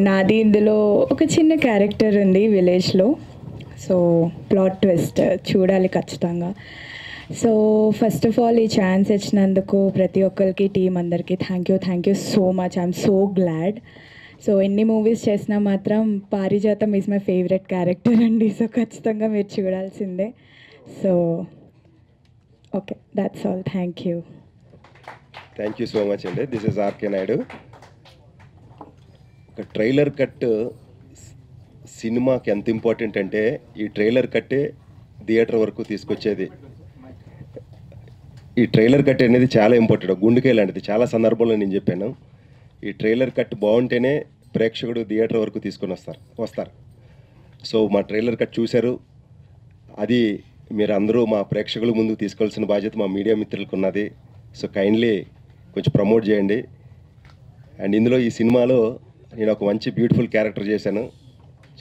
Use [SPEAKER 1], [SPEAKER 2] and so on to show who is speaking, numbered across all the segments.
[SPEAKER 1] నాది ఇందులో ఒక చిన్న క్యారెక్టర్ ఉంది విలేజ్లో. సో ప్లాట్ ట్విస్ట్ చూడాలి ఖచ్చితంగా. సో ఫస్ట్ ఆఫ్ ఆల్ ఈ ఛాన్స్ ఇచ్చినందుకు ప్రతి ఒక్కరికి టీం అందరికీ thank you so much. I'm so glad. So ఎన్ని మూవీస్ చేసినా మాత్రం Parijatham is my favourite character అండి. సో ఖచ్చితంగా మీరు చూడాల్సిందే. So okay, that's all. Thank you
[SPEAKER 2] so much అండి. This is RK Naidu. ఒక ట్రైలర్ కట్ సినిమాకి ఎంత ఇంపార్టెంట్ అంటే ఈ ట్రైలర్ కట్టే థియేటర్ వరకు తీసుకొచ్చేది. ఈ ట్రైలర్ కట్ అనేది చాలా ఇంపార్టెంట్, గుండెకాయ లాంటిది. చాలా సందర్భంలో నేను చెప్పాను, ఈ ట్రైలర్ కట్ బాగుంటేనే ప్రేక్షకుడు థియేటర్ వరకు తీసుకొని వస్తారు. సో మా ట్రైలర్ కట్ చూశారు, అది మీరు అందరూ మా ప్రేక్షకుల ముందుకు తీసుకోవాల్సిన బాధ్యత మా మీడియా మిత్రులకు ఉన్నది. సో కైండ్లీ కొంచెం ప్రమోట్ చేయండి. అండ్ ఇందులో ఈ సినిమాలో నేను ఒక మంచి బ్యూటిఫుల్ క్యారెక్టర్ చేశాను.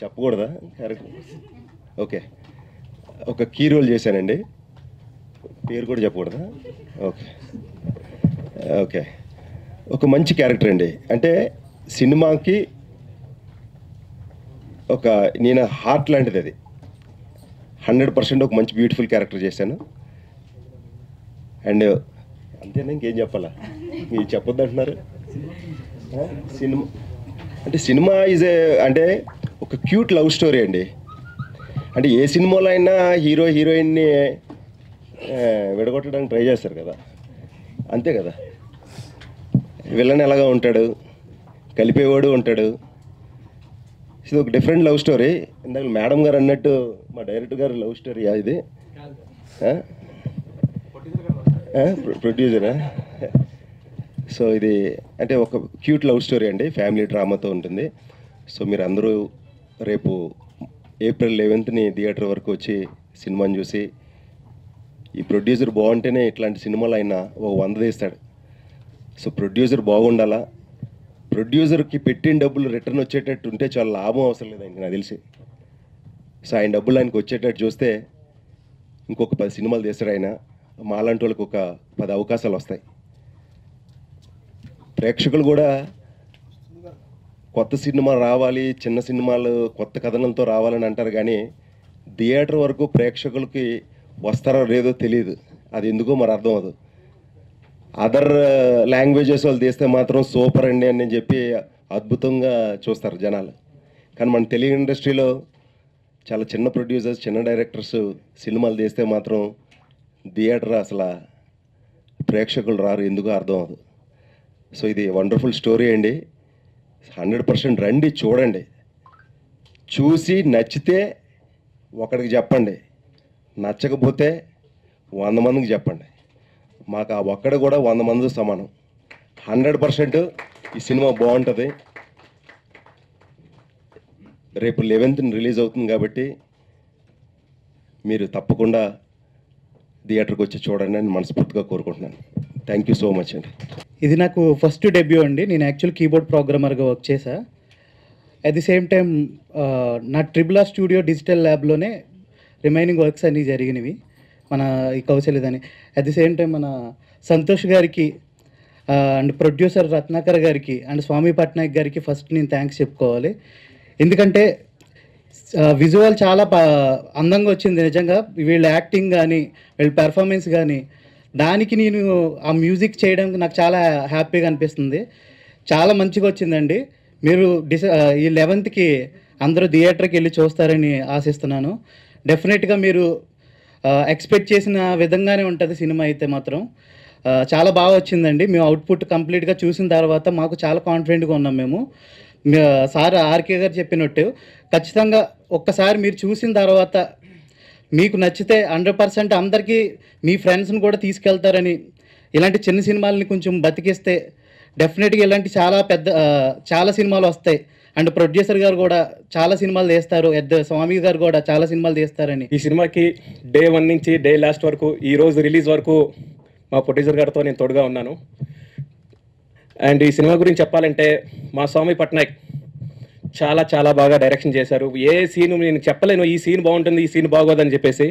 [SPEAKER 2] చెప్పకూడదా క్యారెక్టర్? ఓకే, ఒక కీ రోల్ చేశానండి. పేరు కూడా చెప్పకూడదా? ఓకే, ఒక మంచి క్యారెక్టర్ అండి. అంటే సినిమాకి ఒక నేను హార్ట్ లాంటిది, అది 100% ఒక మంచి బ్యూటిఫుల్ క్యారెక్టర్ చేశాను. అండ్ అంతేనా, ఇంకేం చెప్పాలా? మీరు చెప్పొద్దు అంటున్నారు. సినిమా అంటే సినిమా అంటే ఒక క్యూట్ లవ్ స్టోరీ అండి. అంటే ఏ సినిమాలో అయినా హీరో హీరోయిన్ని విడగొట్టడానికి ట్రై చేస్తారు కదా, అంతే కదా. విలన్ ఎలాగా ఉంటాడు, కలిపేవాడు ఉంటాడు. ఇది ఒక డిఫరెంట్ లవ్ స్టోరీ. ఇందాక మేడం గారు అన్నట్టు మా డైరెక్టర్ గారు లవ్ స్టోరీ ఇది, ప్రొడ్యూసరా? సో ఇది అంటే ఒక క్యూట్ లవ్ స్టోరీ అండి, ఫ్యామిలీ డ్రామాతో ఉంటుంది. సో మీరు అందరూ రేపు April 11th థియేటర్ వరకు వచ్చి సినిమాని చూసి, ఈ ప్రొడ్యూసర్ బాగుంటేనే ఇట్లాంటి సినిమాలు అయినా ఓ 100 తీస్తాడు. సో ప్రొడ్యూసర్ బాగుండాలా, ప్రొడ్యూసర్కి పెట్టిన డబ్బులు రిటర్న్ వచ్చేటట్టు ఉంటే చాలా లాభం అవసరం లేదు ఆయనకి, నాకు తెలిసి. సో ఆయన డబ్బులు ఆయనకు వచ్చేటట్టు చూస్తే ఇంకొక 10 సినిమాలు తీస్తాడు ఆయన. మాలాంటి వాళ్ళకి ఒక 10 అవకాశాలు వస్తాయి. ప్రేక్షకులు కూడా కొత్త సినిమా రావాలి, చిన్న సినిమాలు కొత్త కథనంతో రావాలని అంటారు, కానీ థియేటర్ వరకు ప్రేక్షకులకి వస్తారో లేదో తెలియదు. అది ఎందుకో మరి అర్థం అవ్వదు. అదర్ లాంగ్వేజెస్ వాళ్ళు తీస్తే మాత్రం సూపర్ అండి అని చెప్పి అద్భుతంగా చూస్తారు జనాలు. కానీ మన తెలుగు ఇండస్ట్రీలో చాలా చిన్న ప్రొడ్యూసర్స్, చిన్న డైరెక్టర్స్ సినిమాలు తీస్తే మాత్రం థియేటర్ అసలు ప్రేక్షకులు రారు, ఎందుకో అర్థం అవ్వదు. సో ఇది వండర్ఫుల్ స్టోరీ అండి. 100% రండి, చూడండి. చూసి నచ్చితే ఒకడికి చెప్పండి, నచ్చకపోతే 100 మందికి చెప్పండి. మాకు ఆ ఒక్కడు కూడా 100 మంది సమానం. 100% ఈ సినిమా బాగుంటుంది. రేపు 11th రిలీజ్ అవుతుంది కాబట్టి మీరు తప్పకుండా థియేటర్కి వచ్చి చూడండి అని మనస్ఫూర్తిగా కోరుకుంటున్నాను. థ్యాంక్ యూ సో మచ్ అండి.
[SPEAKER 3] ఇది నాకు ఫస్ట్ డెబ్యూ అండి. నేను యాక్చువల్ కీబోర్డ్ ప్రోగ్రామర్గా వర్క్ చేశా. అట్ ది సేమ్ టైం నా ట్రిబుల్ ఆర్ స్టూడియో డిజిటల్ ల్యాబ్లోనే రిమైనింగ్ వర్క్స్ అన్నీ జరిగినవి మన ఈ కౌశల్యదని. అట్ ది సేమ్ టైం మన సంతోష్ గారికి అండ్ ప్రొడ్యూసర్ రత్నాకర్ గారికి అండ్ స్వామి పట్నాయక్ గారికి ఫస్ట్ నేను థ్యాంక్స్ చెప్పుకోవాలి. ఎందుకంటే విజువల్ చాలా అందంగా వచ్చింది నిజంగా. వీళ్ళ యాక్టింగ్ కానీ వీళ్ళ పెర్ఫార్మెన్స్ కానీ, దానికి నేను ఆ మ్యూజిక్ చేయడానికి నాకు చాలా హ్యాపీగా అనిపిస్తుంది. చాలా మంచిగా వచ్చిందండి. మీరు ఈ 11th అందరూ థియేటర్కి వెళ్ళి చూస్తారని ఆశిస్తున్నాను. డెఫినెట్గా మీరు ఎక్స్పెక్ట్ చేసిన విధంగానే ఉంటుంది సినిమా అయితే మాత్రం. చాలా బాగా వచ్చిందండి. మేము అవుట్పుట్ కంప్లీట్గా చూసిన తర్వాత మాకు చాలా కాన్ఫిడెంట్గా ఉన్నాం మేము. సార్ ఆర్కే గారు చెప్పినట్టు ఖచ్చితంగా ఒక్కసారి మీరు చూసిన తర్వాత మీకు నచ్చితే 100% అందరికీ మీ ఫ్రెండ్స్ని కూడా తీసుకెళ్తారని, ఇలాంటి చిన్న సినిమాలని కొంచెం బతికిస్తే డెఫినెట్గా ఇలాంటి చాలా సినిమాలు వస్తాయి. అండ్ ప్రొడ్యూసర్ గారు కూడా చాలా సినిమాలు తీస్తారు, స్వామి గారు కూడా చాలా సినిమాలు తీస్తారని.
[SPEAKER 4] ఈ సినిమాకి డే 1 నుంచి డే లాస్ట్ వరకు, ఈరోజు రిలీజ్ వరకు మా ప్రొడ్యూసర్ గారితో నేను తోడుగా ఉన్నాను. అండ్ ఈ సినిమా గురించి చెప్పాలంటే మా స్వామి పట్నాయక్ చాలా చాలా బాగా డైరెక్షన్ చేశారు. ఏ సీన్ నేను చెప్పలేను ఈ సీన్ బాగుంటుంది, ఈ సీన్ బాగోదని చెప్పేసి.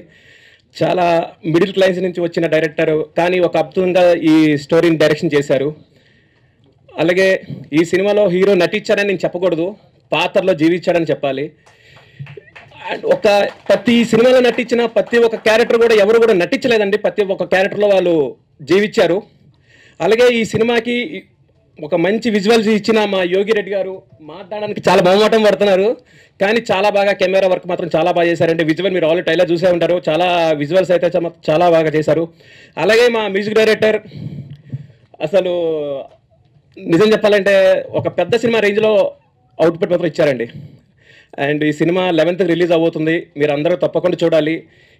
[SPEAKER 4] చాలా మిడిల్ క్లాస్ నుంచి వచ్చిన డైరెక్టర్ కానీ ఒక అద్భుతంగా ఈ స్టోరీని డైరెక్షన్ చేశారు. అలాగే ఈ సినిమాలో హీరో నటించాడని నేను చెప్పకూడదు, పాత్రలో జీవించాడని చెప్పాలి. అండ్ ప్రతి సినిమాలో నటించిన ప్రతి ఒక్క క్యారెక్టర్ కూడా ఎవరు కూడా నటించలేదండి, ప్రతి ఒక్క క్యారెక్టర్లో వాళ్ళు జీవించారు. అలాగే ఈ సినిమాకి ఒక మంచి విజువల్స్ ఇచ్చిన మా యోగి రెడ్డి గారు మాట్లాడడానికి చాలా మొహమాటం పడుతున్నారు, కానీ చాలా బాగా కెమెరా వర్క్ మాత్రం చాలా బాగా చేశారండి. విజువల్ మీరు ఆల్రెడీ ట్రైలర్ చూసే ఉంటారు, చాలా విజువల్స్ అయితే చాలా బాగా చేశారు. అలాగే మా మ్యూజిక్ డైరెక్టర్ అసలు నిజం చెప్పాలంటే ఒక పెద్ద సినిమా రేంజ్లో అవుట్పుట్ మాత్రం ఇచ్చారండి. అండ్ ఈ సినిమా 11th రిలీజ్ అవబోతుంది, మీరు అందరూ తప్పకుండా చూడాలి.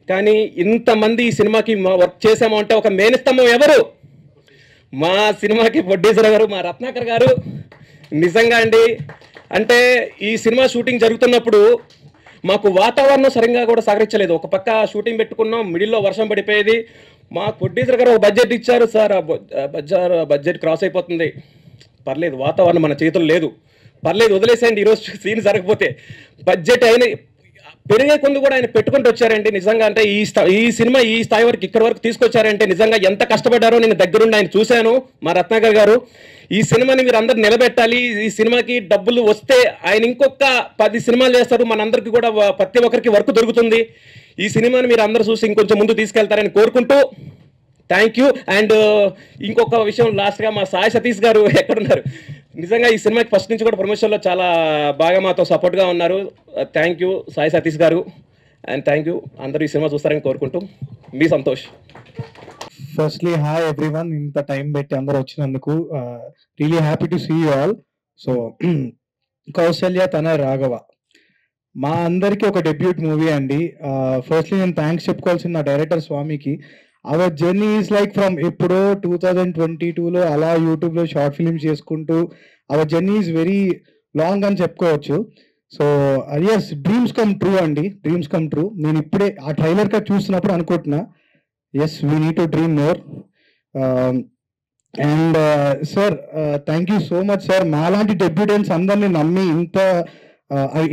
[SPEAKER 4] కానీ ఇంతమంది ఈ సినిమాకి వర్క్ చేసాము అంటే ఒక మెయిన్ స్తంభం ఎవరు? మా సినిమాకి ప్రొడ్యూసర్ గారు, మా రత్నాకర్ గారు. నిజంగా అండి, అంటే ఈ సినిమా షూటింగ్ జరుగుతున్నప్పుడు మాకు వాతావరణం సరిగ్గా కూడా సహకరించలేదు. ఒక పక్క షూటింగ్ పెట్టుకున్నాం, మిడిల్లో వర్షం పడిపోయేది. మా ప్రొడ్యూసర్ గారు ఒక బడ్జెట్ ఇచ్చారు, సార్ ఆ బడ్జెట్ క్రాస్ అయిపోతుంది, పర్లేదు వాతావరణం మన చేతుల్లో లేదు, పర్లేదు వదిలేసేయండి ఈరోజు సీన్ జరగకపోతే. బడ్జెట్ అయిన పెరిగే కొందు కూడా ఆయన పెట్టుకుంటూ వచ్చారండి. నిజంగా అంటే ఈ సినిమా ఈ స్థాయి వరకు ఇక్కడ వరకు తీసుకొచ్చారంటే నిజంగా ఎంత కష్టపడ్డారో నేను దగ్గరుండి ఆయన చూశాను. మా రత్నాకర్ గారు ఈ సినిమాని మీరు అందరు నిలబెట్టాలి, ఈ సినిమాకి డబ్బులు వస్తే ఆయన ఇంకొక 10 సినిమాలు చేస్తారు, మనందరికీ కూడా ప్రతి ఒక్కరికి వర్క్ దొరుకుతుంది. ఈ సినిమాని మీరు అందరూ చూసి ఇంకొంచెం ముందు తీసుకెళ్తారని కోరుకుంటూ థ్యాంక్ యూ. అండ్ ఇంకొక విషయం లాస్ట్గా మా సాయి సతీష్ గారు ఎక్కడున్నారు? నిజంగా ఈ సినిమాకి ఫస్ట్ నుంచి కూడా ప్రమోషన్లో చాలా బాగా మాతో సపోర్ట్గా ఉన్నారు. థ్యాంక్ యూ సాయి సతీష్ గారు, అండ్ థ్యాంక్ యూ. అందరూ ఈ సినిమా చూస్తారని కోరుకుంటూ మీ సంతోష్.
[SPEAKER 5] ఫస్ట్లీ హాయ్ ఎవ్రీవన్, ఇంత టైం పెట్టి అందరూ వచ్చినందుకు really happy to see you all. So Kausalya Tanaya Raghava మా అందరికీ ఒక డెబ్యూట్ మూవీ అండి. ఫస్ట్లీ నేను థ్యాంక్స్ చెప్పుకోవాల్సిన నా డైరెక్టర్ స్వామికి. Our journey is like from ఎప్పుడో 2022లో అలా యూట్యూబ్లో షార్ట్ ఫిల్మ్స్ చేసుకుంటూ our journey is very long అని చెప్పుకోవచ్చు. So yes, dreams come true అండి, డ్రీమ్స్ కమ్ ట్రూ. నేను ఇప్పుడే ఆ ట్రైలర్ కట్ చూస్తున్నప్పుడు అనుకుంటున్నా, yes we need to dream more. And sir thank you so much sir, మాలాంటి డెబ్యూటెంట్స్ అందరినీ నమ్మి ఇంత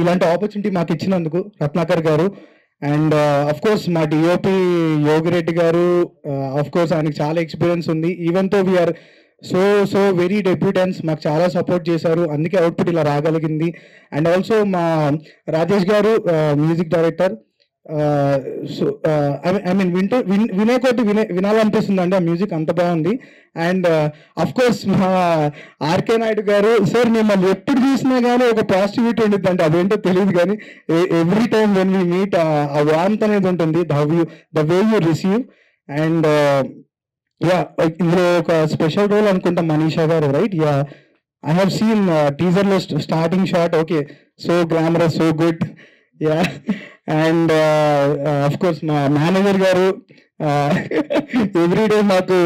[SPEAKER 5] ఇలాంటి ఆపర్చునిటీ మాకు ఇచ్చినందుకు Ratnakar garu. And of course మా DOP Yogi Reddy garu, of course ఆయనకి చాలా ఎక్స్పీరియన్స్ ఉంది. ఈవెన్ తో వీఆర్ సో వెరీ డెబ్యూటెంట్స్, మాకు చాలా సపోర్ట్ చేశారు, అందుకే అవుట్పుట్ ఇలా రాగలిగింది. అండ్ ఆల్సో మా రాజేష్ గారు music director. So I mean వినే కొద్ది వినాలనిపిస్తుంది అండి, ఆ మ్యూజిక్ అంత బాగుంది. అండ్ అఫ్ కోర్స్ మా ఆర్కే నాయుడు గారు సార్, మిమ్మల్ని ఎప్పుడు చూసినా కానీ ఒక పాజిటివిటీ ఉంటుంది అంటే అదేంటో తెలియదు, కానీ every time when we meet ఆ వార్మ్త్ అనేది ఉంటుంది, the way you receive. And yeah, ఇందులో ఒక స్పెషల్ రోల్ అనుకుంటా మనీషా గారు, right? Yeah, I have seen టీజర్లో starting shot, okay, so glamorous, so good. Yeah, and of course మా మేనేజర్ గారు ఎవ్రీడే మాకు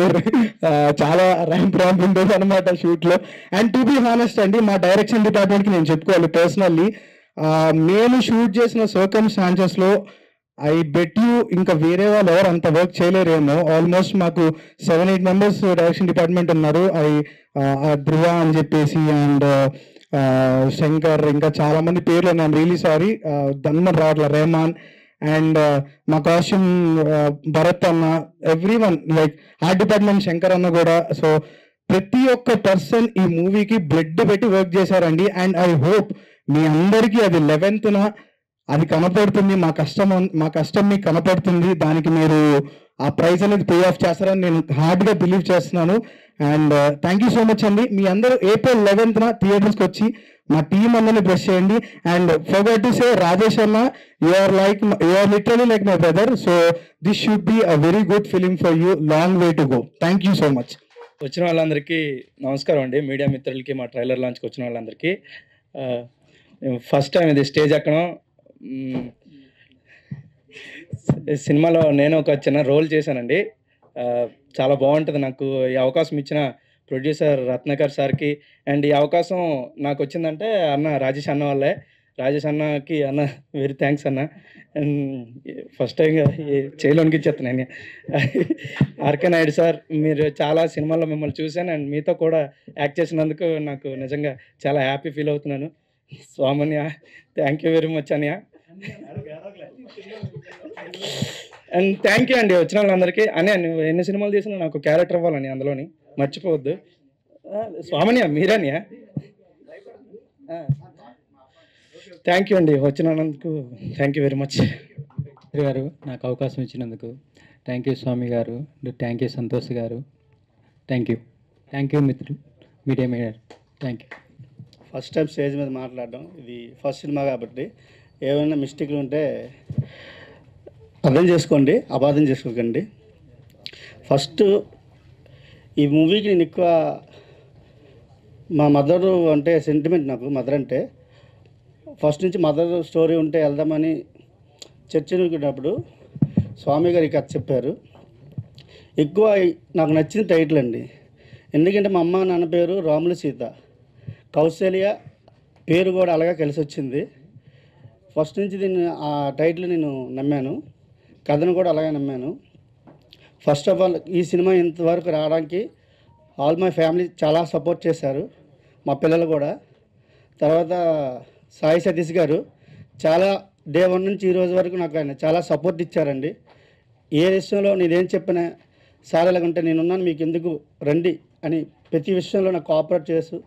[SPEAKER 5] చాలా ర్యాంప్ ఉండేది అనమాట షూట్లో. అండ్ టు బి హానెస్ట్ అండి, మా డైరెక్షన్ డిపార్ట్మెంట్కి నేను చెప్పుకోవాలి పర్సనల్లీ, మేము షూట్ చేసిన సర్కమ్స్టాన్సెస్లో ఐ బెట్ యూ ఇంకా వేరే వాళ్ళు ఎవరు అంత వర్క్ చేయలేరేమో. ఆల్మోస్ట్ మాకు 7-8 మెంబర్స్ డైరెక్షన్ డిపార్ట్మెంట్ ఉన్నారు. ధ్రువ అని చెప్పేసి, అండ్ శంకర్, ఇంకా చాలా మంది పేర్లు ఉన్నాయి, రియలీ సారీ, ధన్మన్ రావట్ల, రెహమాన్, అండ్ మా కాస్ట్యూమ్ భరత్ అన్న, every one, like art department Shankar అన్న కూడా. సో ప్రతి ఒక్క పర్సన్ ఈ మూవీకి బ్లడ్ పెట్టి వర్క్ చేశారండి. అండ్ ఐ హోప్ మీ అందరికీ అది 11th అది కనపడుతుంది, మా కష్టం మీకు కనపడుతుంది, దానికి మీరు ఆ ప్రైజ్ అనేది పే ఆఫ్ చేస్తారని నేను హార్డ్గా బిలీవ్ చేస్తున్నాను. And thank you so much అండి. మీ అందరూ April 11th థియేటర్స్కి వచ్చి మా టీం అందరినీ బ్లెస్ చేయండి. And forgot to say, Rajesh అన్న, you are literally like my brother. So this should be a very good film for you, long way to go. Thank you so much.
[SPEAKER 6] వచ్చిన వాళ్ళందరికీ నమస్కారం అండి, మీడియా మిత్రులకి, మా trailer లాంచ్కి వచ్చిన వాళ్ళందరికీ. ఫస్ట్ టైం ఇది స్టేజ్ ఎక్కడం. సినిమాలో నేను ఒక చిన్న రోల్ చేశానండి, చాలా బాగుంటుంది. నాకు ఈ అవకాశం ఇచ్చిన ప్రొడ్యూసర్ రత్నాకర్ సార్కి, అండ్ ఈ అవకాశం నాకు వచ్చిందంటే అన్న రాజేష్ అన్న వల్లే. రాజేష్ అన్నకి అన్న వెరీ థ్యాంక్స్ అన్న. అండ్ ఫస్ట్ టైంగా చేయలోనికి ఇచ్చేస్తున్నాను. ఆర్కే నాయుడు సార్, మీరు చాలా సినిమాల్లో మిమ్మల్ని చూశాను, అండ్ మీతో కూడా యాక్ట్ చేసినందుకు నాకు నిజంగా చాలా హ్యాపీ ఫీల్ అవుతున్నాను. స్వామన్య, థ్యాంక్ యూ వెరీ మచ్ అన్నయ్య. అండ్ థ్యాంక్ యూ అండి వచ్చిన వాళ్ళందరికీ. అన్నయ్య, నువ్వు ఎన్ని సినిమాలు చేసినా నాకు క్యారెక్టర్ ఇవ్వాలని అందులోని మర్చిపోవద్దు. స్వామినియా మీరేనియా? థ్యాంక్ యూ అండి, వచ్చినందుకు థ్యాంక్ యూ వెరీ మచ్.
[SPEAKER 7] గారు నాకు అవకాశం ఇచ్చినందుకు థ్యాంక్ యూ స్వామి గారు, థ్యాంక్ యూ సంతోష్ గారు, థ్యాంక్ యూ మిత్రులు media thank you.
[SPEAKER 5] First time stage మీద మాట్లాడడం, ఇది ఫస్ట్ సినిమా కాబట్టి ఏమైనా మిస్టేక్లు ఉంటే అర్థం చేసుకోండి, అపార్థం చేసుకోకండి. ఫస్ట్ ఈ మూవీకి నేను ఎక్కువ మా మదర్ అంటే సెంటిమెంట్, నాకు మదర్ అంటే ఫస్ట్ నుంచి మదర్ స్టోరీ ఉంటే వెళ్దామని చర్చనుకున్నప్పుడు స్వామి గారు కథ చెప్పారు. ఎక్కువ నాకు నచ్చిన టైటిల్ అండి, ఎందుకంటే మా అమ్మ నాన్న పేరు రాములు సీత, కౌశల్య పేరు కూడా అలాగే కలిసి వచ్చింది. ఫస్ట్ నుంచి దీన్ని ఆ టైటిల్ నేను నమ్మాను, కథను కూడా అలాగే నమ్మాను. ఫస్ట్ ఆఫ్ ఆల్ ఈ సినిమా ఇంతవరకు రావడానికి ఆల్ మై ఫ్యామిలీ చాలా సపోర్ట్ చేశారు, మా పిల్లలు కూడా. తర్వాత సాయి సతీష్ గారు చాలా డే 1 నుంచి ఈ రోజు వరకు నాకు ఆయన చాలా సపోర్ట్ ఇచ్చారండి. ఏ విషయంలో నేనేం చెప్పినా సార్ ఎలాగంటే నేనున్నాను మీకు ఎందుకు రండి అని ప్రతి విషయంలో నాకు కోఆపరేట్ చేస్తూ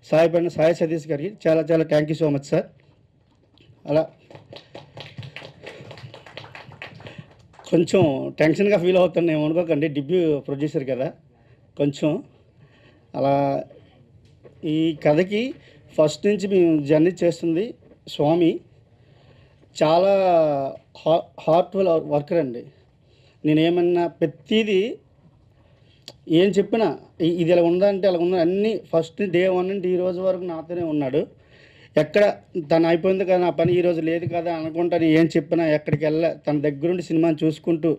[SPEAKER 5] సాయి సతీష్ గారికి చాలా చాలా thank you so much sir. అలా కొంచెం టెన్షన్గా ఫీల్ అవుతాను ఏమనుకోకండి, డెబ్యూ ప్రొడ్యూసర్ కదా కొంచెం అలా. ఈ కథకి ఫస్ట్ నుంచి మేము జర్నీ చేస్తుంది స్వామి, చాలా హార్ట్ఫుల్ వర్కర్ అండి. నేనేమన్నా ప్రతిదీ ఏం చెప్పినా ఇది ఇలా ఉందంటే అలా ఉందని అన్నీ ఫస్ట్ డే 1 నుండి ఈ రోజు వరకు నాతోనే ఉన్నాడు. ఎక్కడ తను అయిపోయింది కదా నా పని ఈరోజు లేదు కదా అనుకుంటాను, ఏం చెప్పినా ఎక్కడికి తన దగ్గరుండి సినిమాని చూసుకుంటూ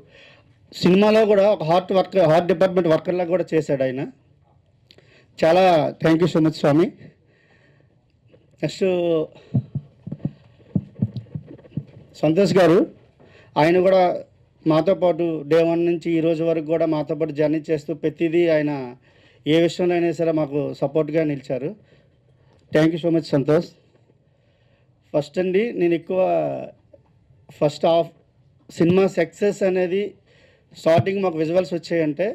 [SPEAKER 5] సినిమాలో కూడా ఒక హార్ట్ డిపార్ట్మెంట్ వర్కర్లా కూడా చేశాడు ఆయన. చాలా thank you so much Swami. Next Santosh garu, ఆయన కూడా మాతో పాటు డే 1 నుంచి ఈ రోజు వరకు కూడా మాతో పాటు జర్నీ చేస్తూ ప్రతిదీ ఆయన ఏ విషయంలో అయినా సరే మాకు సపోర్ట్గా నిలిచారు. Thank you so much Santosh. First అండి నేను ఎక్కువ ఫస్ట్ హాఫ్ సినిమా సక్సెస్ అనేది స్టార్టింగ్ మాకు విజువల్స్ వచ్చాయంటే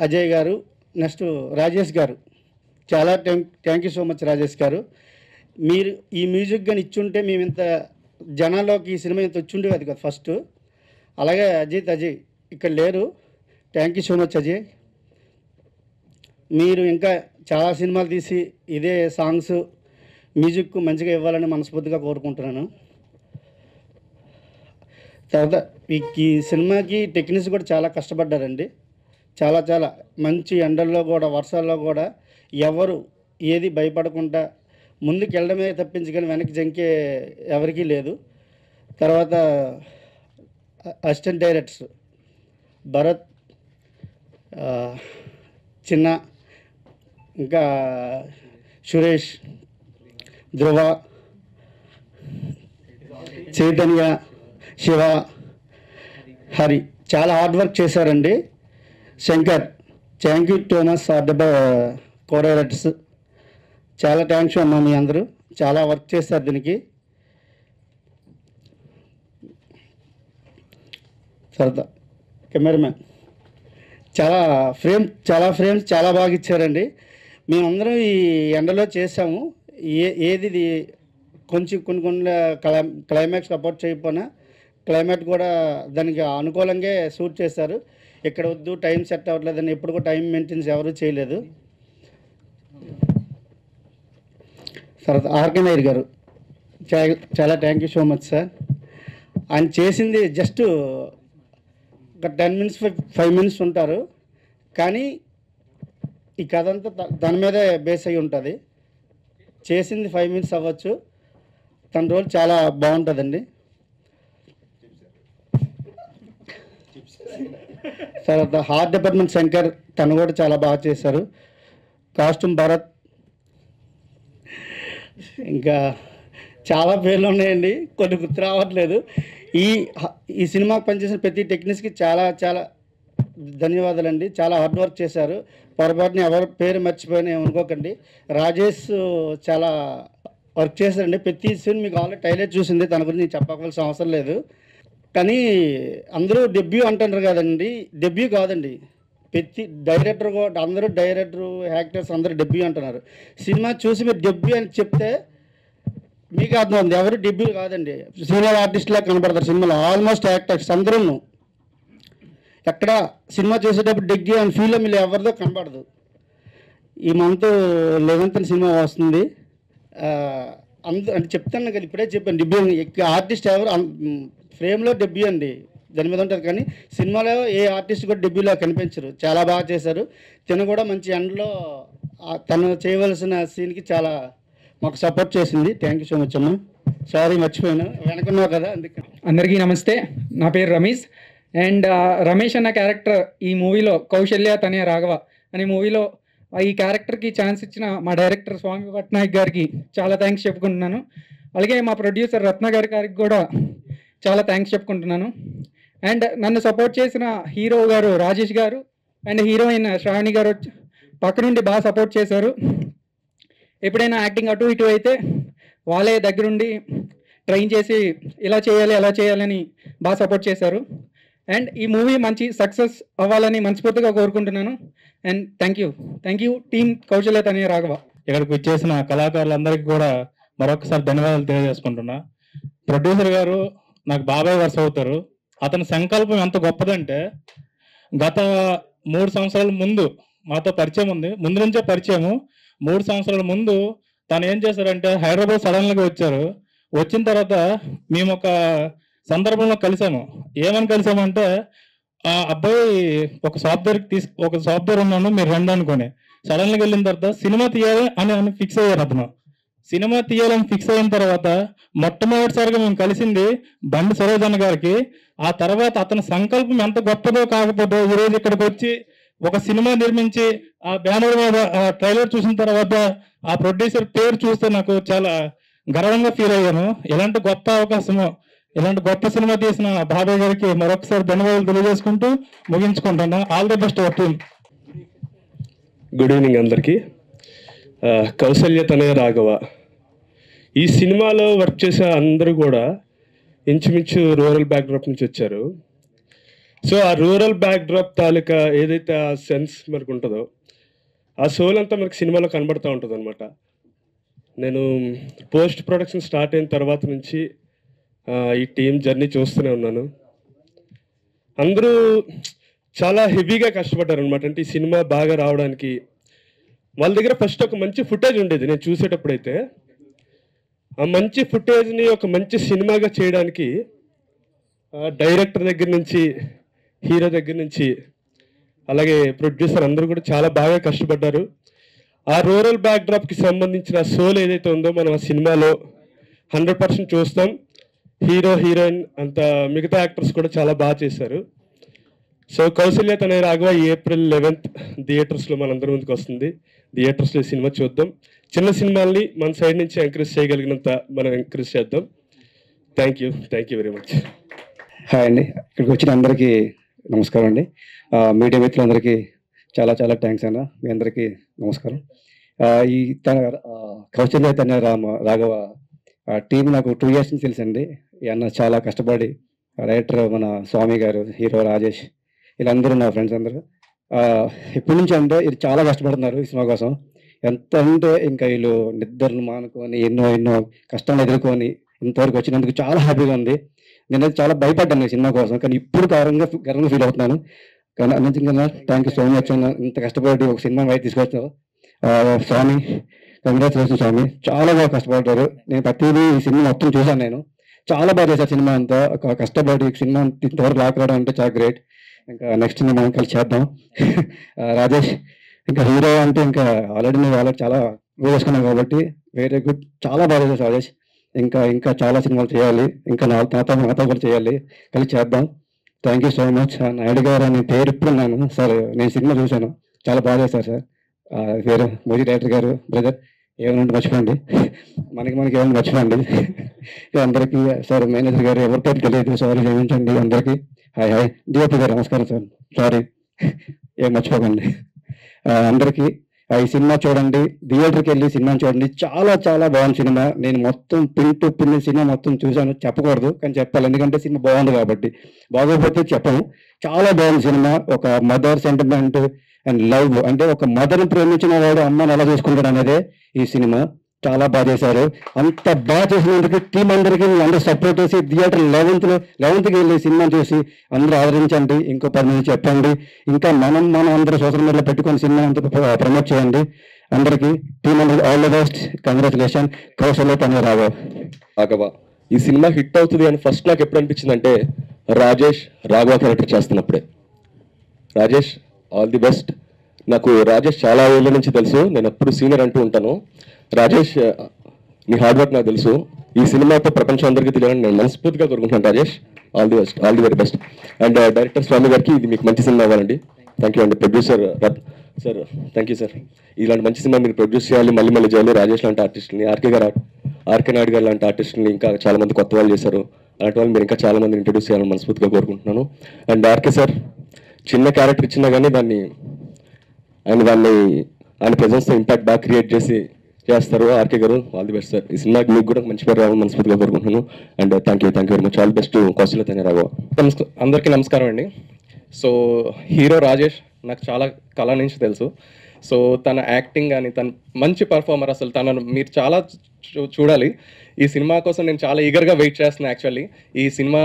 [SPEAKER 5] అజయ్ గారు, నెక్స్ట్ రాజేష్ గారు, చాలా thank you so much Rajesh గారు. మీరు ఈ మ్యూజిక్ కానీ ఇచ్చుంటే మేము ఇంత జనాల్లోకి ఈ సినిమా ఇంత వచ్చుండే అది కదా ఫస్ట్. అలాగే అజయ్ ఇక్కడ లేరు, thank you so much Ajay. మీరు ఇంకా చాలా సినిమాలు తీసి ఇదే సాంగ్స్ మ్యూజిక్ మంచిగా ఇవ్వాలని మనస్ఫూర్తిగా కోరుకుంటున్నాను. తర్వాత ఈ సినిమాకి టెక్నీషియన్స్ కూడా చాలా కష్టపడ్డారండి, చాలా చాలా మంచి ఎండల్లో కూడా వర్షాల్లో కూడా ఎవరు ఏది భయపడకుండా ముందుకు వెళ్ళడమే తప్పించి కానీ వెనక్కి జంకే ఎవరికీ లేదు. తర్వాత అసిస్టెంట్ డైరెక్టర్స్ భరత్, చిన్న, ఇంకా సురేష్, ధ్రువ, చైతన్య, శివ, హరి చాలా హార్డ్ వర్క్ చేశారండి. Shankar, thank you Thomas are the co directors, చాలా థ్యాంక్స్ అమ్మా, మీ అందరూ చాలా వర్క్ చేస్తారు దీనికి. తర్వాత కెమెరామ్యాన్ చాలా ఫ్రేమ్స్ చాలా బాగా ఇచ్చారండి. మేమందరం ఈ ఎండలో చేసాము. ఏది కొంచెం కొన్ని క్లైమాక్స్ సపోర్ట్ చేయకపోయినా క్లైమేట్ కూడా దానికి అనుకూలంగా షూట్ చేశారు. ఇక్కడ వద్దు టైం సెట్ అవ్వట్లేదని ఎప్పుడు కూడా టైం మెయింటెన్స్ ఎవరూ చేయలేదు. తర్వాత ఆర్కే నాయర్ గారు చాలా thank you so much sir. ఆయన చేసింది జస్ట్ ఒక 10 minutes 5 minutes ఉంటారు, కానీ ఈ కథ అంతా దాని మీదే బేస్ అయి ఉంటుంది. చేసింది 5 minutes అవ్వచ్చు, తన రోల్ చాలా బాగుంటుందండి. తర్వాత హార్ట్ డిపార్ట్మెంట్ శంకర్, తను కూడా చాలా బాగా చేశారు. కాస్ట్యూమ్ భరత్, ఇంకా చాలా పేర్లు ఉన్నాయండి, కొన్ని గుర్తు రావట్లేదు. ఈ సినిమాకి పనిచేసిన ప్రతి టెక్నీషియన్కి చాలా చాలా ధన్యవాదాలండి. చాలా హార్డ్ వర్క్ చేశారు. పొరపాటుని ఎవరి పేరు మర్చిపోయినా ఏమనుకోకండి. రాజేష్ చాలా వర్క్ చేశారండి. ప్రతి సీన్ మీకు ఆల్రెడీ టైలర్ చూసింది, తన గురించి చెప్పవలసిన అవసరం లేదు. కానీ అందరూ డెబ్యూ అంటున్నారు కదండి, డెబ్యూ కాదండి,
[SPEAKER 3] ప్రతి డైరెక్టర్ కూడా అందరూ డైరెక్టరు యాక్టర్స్ అందరూ డెబ్యూ అంటున్నారు. సినిమా చూసి మీరు డెబ్యూ అని చెప్తే మీకు అర్థం ఉంది. ఎవరు డెబ్యూ కాదండి, సీనియర్ ఆర్టిస్ట్లా కనబడతారు సినిమాలో. ఆల్మోస్ట్ యాక్టర్స్ అందరూ ఎక్కడ సినిమా చూసేటప్పుడు డెగ్యూ అని ఫీల్ మీరు ఎవరిదో కనబడదు. ఈ మంత్ 11th సినిమా వస్తుంది. అంటే చెప్తాను కదా, ఇప్పుడే చెప్పాను డెబ్యూ ఆర్టిస్ట్ ఎవరు ఫ్రేమ్లో డెబ్యూ అండి దాని మీద ఉంటుంది, కానీ సినిమాలో ఏ ఆర్టిస్ట్ కూడా డెబ్యూలో కనిపించరు. చాలా బాగా చేశారు. తను కూడా మంచి ఎండ్లో తను చేయవలసిన సీన్కి చాలా మాకు సపోర్ట్ చేసింది. థ్యాంక్ యూ సో మచ్ అమ్మ. సారీ మర్చిపోయాను, వెనకున్నావు కదా అందుకే.
[SPEAKER 8] అందరికీ నమస్తే, నా పేరు రమేష్. అండ్ రమేష్ అన్న క్యారెక్టర్ ఈ మూవీలో కౌశల్య తనే రాఘవ అనే మూవీలో ఈ క్యారెక్టర్కి ఛాన్స్ ఇచ్చిన మా డైరెక్టర్ స్వామి పట్నాయక్ గారికి చాలా థ్యాంక్స్ చెప్పుకుంటున్నాను. అలాగే మా ప్రొడ్యూసర్ రత్న గారికి కూడా చాలా థ్యాంక్స్ చెప్పుకుంటున్నాను. అండ్ నన్ను సపోర్ట్ చేసిన హీరో గారు రాజేష్ గారు అండ్ హీరోయిన్ శ్రావణి గారు పక్క నుండి బాగా సపోర్ట్ చేశారు. ఎప్పుడైనా యాక్టింగ్ అటు ఇటు అయితే వాళ్ళే దగ్గరుండి ట్రైన్ చేసి ఇలా చేయాలి అలా చేయాలని బాగా సపోర్ట్ చేశారు. అండ్ ఈ మూవీ మంచి సక్సెస్ అవ్వాలని మనస్ఫూర్తిగా కోరుకుంటున్నాను. And thank you team Kausalya తనే రాఘవ.
[SPEAKER 9] ఇక్కడికి వచ్చేసిన కళాకారులందరికీ కూడా మరొకసారి ధన్యవాదాలు తెలియజేసుకుంటున్నా. ప్రొడ్యూసర్ గారు నాకు బాబాయ్ వరుస అవుతారు. అతని సంకల్పం ఎంత గొప్పదంటే గత 3 సంవత్సరాల ముందు మాతో పరిచయం ఉంది, ముందు నుంచే పరిచయము. 3 సంవత్సరాల ముందు తను ఏం చేశారంటే హైదరాబాద్ సడన్గా వచ్చారు. వచ్చిన తర్వాత మేము ఒక సందర్భంలో కలిసాము. ఏమని కలిసామంటే ఆ అబ్బాయి ఒక సాఫ్ట్వేర్ ఉన్నాను మీరు రండి అనుకోని సడన్గా వెళ్ళిన తర్వాత సినిమా తీయాలి అని ఫిక్స్ అయ్యారు. అతను సినిమా తీయాలని ఫిక్స్ అయిన తర్వాత మొట్టమొదటిసారిగా మేము కలిసింది బండి సరోజన్న గారికి. ఆ తర్వాత అతని సంకల్పం ఎంత గొప్పదో కాకపోతే ఈరోజు ఇక్కడికి వచ్చి ఒక సినిమా నిర్మించి ఆ బ్యానర్ మీద ట్రైలర్ చూసిన తర్వాత ఆ ప్రొడ్యూసర్ పేరు చూస్తే నాకు చాలా గర్వంగా ఫీల్ అయ్యాను. ఇలాంటి గొప్ప అవకాశము, ఇలాంటి గొప్ప సినిమా తీసిన బాబాయ్ గారికి మరొకసారి ధన్యవాదాలు తెలియజేసుకుంటూ ముగించుకుంటాను. All the best our team.
[SPEAKER 4] Good evening అందరికీ. కౌశల్య తనయ రాఘవ ఈ సినిమాలో వర్క్ చేసే అందరూ కూడా ఇంచుమించు రూరల్ బ్యాక్డ్రాప్ నుంచి వచ్చారు. సో ఆ రూరల్ బ్యాక్డ్రాప్ తాలూకా ఏదైతే ఆ సెన్స్ మనకు ఉంటుందో ఆ సోల్ అంతా మనకి సినిమాలో కనబడుతూ ఉంటుంది అనమాట. నేను పోస్ట్ ప్రొడక్షన్ స్టార్ట్ అయిన తర్వాత నుంచి ఈ టీం జర్నీ చూస్తూనే ఉన్నాను. అందరూ చాలా హెవీగా కష్టపడ్డారు అనమాట. అంటే ఈ సినిమా బాగా రావడానికి వాళ్ళ దగ్గర ఫస్ట్ ఒక మంచి ఫుటేజ్ ఉండేది. నేను చూసేటప్పుడైతే ఆ మంచి ఫుటేజ్ని ఒక మంచి సినిమాగా చేయడానికి డైరెక్టర్ దగ్గర నుంచి హీరో దగ్గర నుంచి అలాగే ప్రొడ్యూసర్ అందరూ కూడా చాలా బాగా కష్టపడ్డారు. ఆ రూరల్ బ్యాక్డ్రాప్కి సంబంధించిన సోల్ ఏదైతే ఉందో మనం ఆ సినిమాలో 100% చూస్తాం. హీరో హీరోయిన్ అంత మిగతా యాక్టర్స్ కూడా చాలా బాగా చేశారు. So Kausalya Tanaya Raghava April 11th థియేటర్స్లో మనందరి ముందుకు వస్తుంది. థియేటర్స్లో ఈ సినిమా చూద్దాం. చిన్న సినిమాల్ని మన సైడ్ నుంచి ఎంకరేజ్ చేయగలిగినంత మనం ఎంకరేజ్ చేద్దాం. Thank you very much.
[SPEAKER 10] Hi అండి, ఇక్కడికి వచ్చిన అందరికీ నమస్కారం అండి. మీడియా మిత్రులందరికీ చాలా చాలా థ్యాంక్స్ అన్న. మీ అందరికీ నమస్కారం. ఈ కౌశల్య తనయ రాఘవ టీం నాకు 2 years నుంచి తెలుసండి. ఈ అన్న చాలా కష్టపడి డైరెక్టర్ మన స్వామి గారు, హీరో రాజేష్, వీళ్ళందరూ నా ఫ్రెండ్స్ అందరూ ఎప్పటి నుంచి అంటే ఇది చాలా కష్టపడుతున్నారు ఈ సినిమా కోసం. ఎంత అంటే ఇంకా వీళ్ళు నిద్రలు మానుకొని ఎన్నో కష్టాలు ఎదుర్కొని ఇంతవరకు వచ్చినందుకు చాలా హ్యాపీగా ఉంది. నేనైతే చాలా భయపడ్డాను ఈ సినిమా కోసం, కానీ ఇప్పుడు గర్వంగా ఫీల్ అవుతున్నాను. కానీ అన్నింటికన్నా థ్యాంక్ యూ సో మచ్ అన్న. ఇంత కష్టపడి ఒక సినిమా బయట తీసుకొచ్చావు స్వామి, కంగ్రాచులేషన్ స్వామి. చాలా బాగా కష్టపడ్డారు. నేను ప్రతిదీ ఈ సినిమా మొత్తం చూశాను. నేను చాలా బాగా చేశాను సినిమా అంతా. కష్టపడి సినిమా ఇంతవరకు రాకరావడం అంటే చాలా గ్రేట్. ఇంకా నెక్స్ట్ మనం కలిసి చేద్దాం. రాజేష్ ఇంకా హీరో అంటే ఇంకా ఆల్రెడీ నేను ఆల్రెడీ చాలా ప్రూవ్ చేసుకున్నాను కాబట్టి వెరీ గుడ్, చాలా బాగా చేశారు రాజేష్. ఇంకా చాలా సినిమాలు చేయాలి, ఇంకా నాతో కూడా చేయాలి, కలిసి చేద్దాం. Thank you so much. Naidu గారు అని పేరు ఇప్పుడు ఉన్నాను సార్. నేను సినిమా చూశాను, చాలా బాగా చేశారు సార్. వేరే మూవీ డైరెక్టర్ గారు బ్రదర్ ఏమైనా మర్చిపోండి, మనకి ఏమైనా మర్చిపోండి. అందరికీ సార్ మేనేజర్ గారు ఎవరితో తెలియదు, సారీ క్షమించండి అందరికీ. హాయ్ డిఓపి గారు నమస్కారం సార్, సారీ ఏం మర్చిపోకండి. అందరికీ ఈ సినిమా చూడండి, థియేటర్కి వెళ్ళి సినిమా చూడండి. చాలా చాలా బాగుంది సినిమా. నేను మొత్తం పిన్ టు పిన్ సినిమా మొత్తం చూశాను. చెప్పకూడదు కానీ చెప్పాలి, ఎందుకంటే సినిమా బాగుంది కాబట్టి. బాగోకపోతే చెప్పను. చాలా బాగుంది సినిమా. ఒక మదర్ సెంటిమెంట్ అండ్ లవ్, అంటే ఒక మదర్ని ప్రేమించిన వాడు అమ్మని ఎలా చూసుకుంటాడు అనేదే ఈ సినిమా. చాలా బాగా చేశారు. అంత బాగా చేసినందుకు టీం అందరికీ అందరూ సపోర్ట్ చేసి థియేటర్ 11th వెళ్ళి సినిమా చూసి అందరూ ఆదరించండి. ఇంకో 10 మంది చెప్పండి. ఇంకా మనం అందరూ సోషల్ మీడియాలో పెట్టుకొని సినిమా అంతా ప్రమోట్ చేయండి. అందరికీ టీం అందరూ all the best. Congratulation. Kausalya తనే రాఘవ.
[SPEAKER 11] ఈ సినిమా హిట్ అవుతుంది అని ఫస్ట్ నాకు ఎప్పుడు అనిపించింది అంటే రాజేష్ రాఘవ క్యారెక్టర్ చేస్తున్నప్పుడే. Rajesh all the best. నాకు రాజేష్ చాలా ఏళ్ళ నుంచి తెలుసు, నేను ఎప్పుడు సీనియర్ అంటూ ఉంటాను. రాజేష్ నీ హార్డ్ వర్క్ నాకు తెలుసు. ఈ సినిమాతో ప్రపంచం అందరికీ తెలియాలని నేను మనస్ఫూర్తిగా కోరుకుంటున్నాను. Rajesh all the best, all the very best. And director Swamy గారికి ఇది మీకు మంచి సినిమా అవ్వాలండి. థ్యాంక్ యూ అండి. Producer sir thank you sir. ఇలాంటి మంచి సినిమా మీరు ప్రొడ్యూస్ చేయాలి, మళ్ళీ చేయాలి. రాజేష్ లాంటి ఆర్టిస్టులని, ఆర్కే నాయుడు గారు లాంటి ఆర్టిస్టులని ఇంకా చాలా మంది కొత్త వాళ్ళు చేశారు. అలాంటి వాళ్ళు మీరు ఇంకా చాలా మంది ఇంట్రడ్యూస్ చేయాలని మనస్ఫూర్తిగా కోరుకుంటున్నాను. అండ్ ఆర్కే సార్ చిన్న క్యారెక్టర్ ఇచ్చినా కానీ ఆయన ప్రెజెన్స్తో ఇంపాక్ట్ బాగా క్రియేట్ చేస్తారు. ఆర్కే గారు ఆల్ ది బెస్ట్ సార్. ఈ సినిమాకి మీకు కూడా మంచి పేరు రావాలని మనస్ఫూర్తిగా కోరుకుంటున్నాను. And thank you very much. All best. Kausalya తనే రాఘవ.
[SPEAKER 4] అందరికీ నమస్కారం అండి. సో హీరో రాజేష్ నాకు చాలా కళ నుంచి తెలుసు. సో తన యాక్టింగ్ కానీ తన మంచి పర్ఫార్మర్. అసలు తనను మీరు చాలా చూడాలి. ఈ సినిమా కోసం నేను చాలా ఈగర్గా వెయిట్ చేస్తున్నాను. యాక్చువల్లీ ఈ సినిమా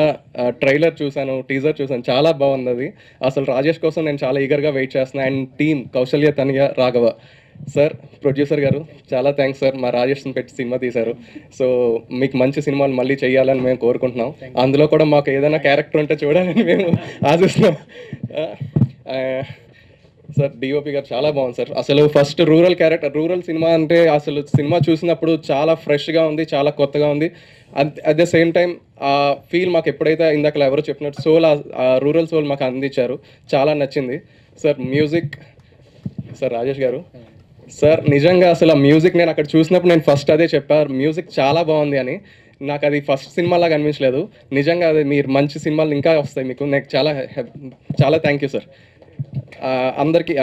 [SPEAKER 4] ట్రైలర్ చూశాను, టీజర్ చూశాను, చాలా బాగుంది అది. అసలు రాజేష్ కోసం నేను చాలా ఈగర్గా వెయిట్ చేస్తున్నాను. And team Kausalya Tanaya Raghava sir, producer గారు చాలా థ్యాంక్స్ సార్. మా రాజేష్ని పెట్టి సినిమా తీశారు. సో మీకు మంచి సినిమాలు మళ్ళీ చేయాలని మేము కోరుకుంటున్నాం. అందులో కూడా మాకు ఏదైనా క్యారెక్టర్ ఉంటే చూడాలని మేము ఆశిస్తున్నాం. సార్ డిఓపి గారు చాలా బాగుంది సార్. అసలు ఫస్ట్ రూరల్ సినిమా అంటే అసలు సినిమా చూసినప్పుడు చాలా ఫ్రెష్గా ఉంది, చాలా కొత్తగా ఉంది. అట్ ద సేమ్ టైం ఆ ఫీల్ మాకు ఎప్పుడైతే ఇందాక ఎవరో చెప్పినట్టు సోల్, ఆ రూరల్ సోల్ మాకు అందించారు. చాలా నచ్చింది సార్. మ్యూజిక్ సార్ రాజేష్ గారు సార్ నిజంగా అసలు ఆ మ్యూజిక్ నేను అక్కడ చూసినప్పుడు నేను ఫస్ట్ అదే చెప్పాను, మ్యూజిక్ చాలా బాగుంది అని. నాకు అది ఫస్ట్ సినిమాలాగా అనిపించలేదు. నిజంగా అది మీరు మంచి సినిమాలు ఇంకా వస్తాయి మీకు. నాకు చాలా థ్యాంక్ యూ సార్. అందరికీ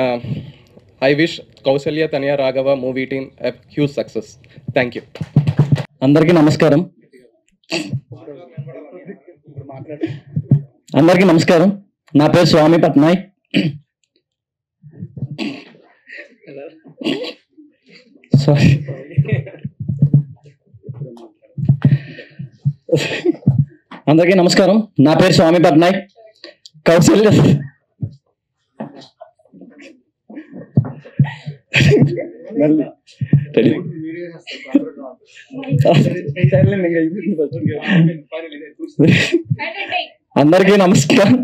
[SPEAKER 4] I wish Kausalya Tanaya Raghava movie team a huge success. Thank you.
[SPEAKER 6] అందరికీ నమస్కారం. నా పేరు స్వామి పట్నాయక్. సారీ, అందరికీ నమస్కారం. నా పేరు స్వామి పట్నాయక్. కౌశల్య అందరికీ నమస్కారం.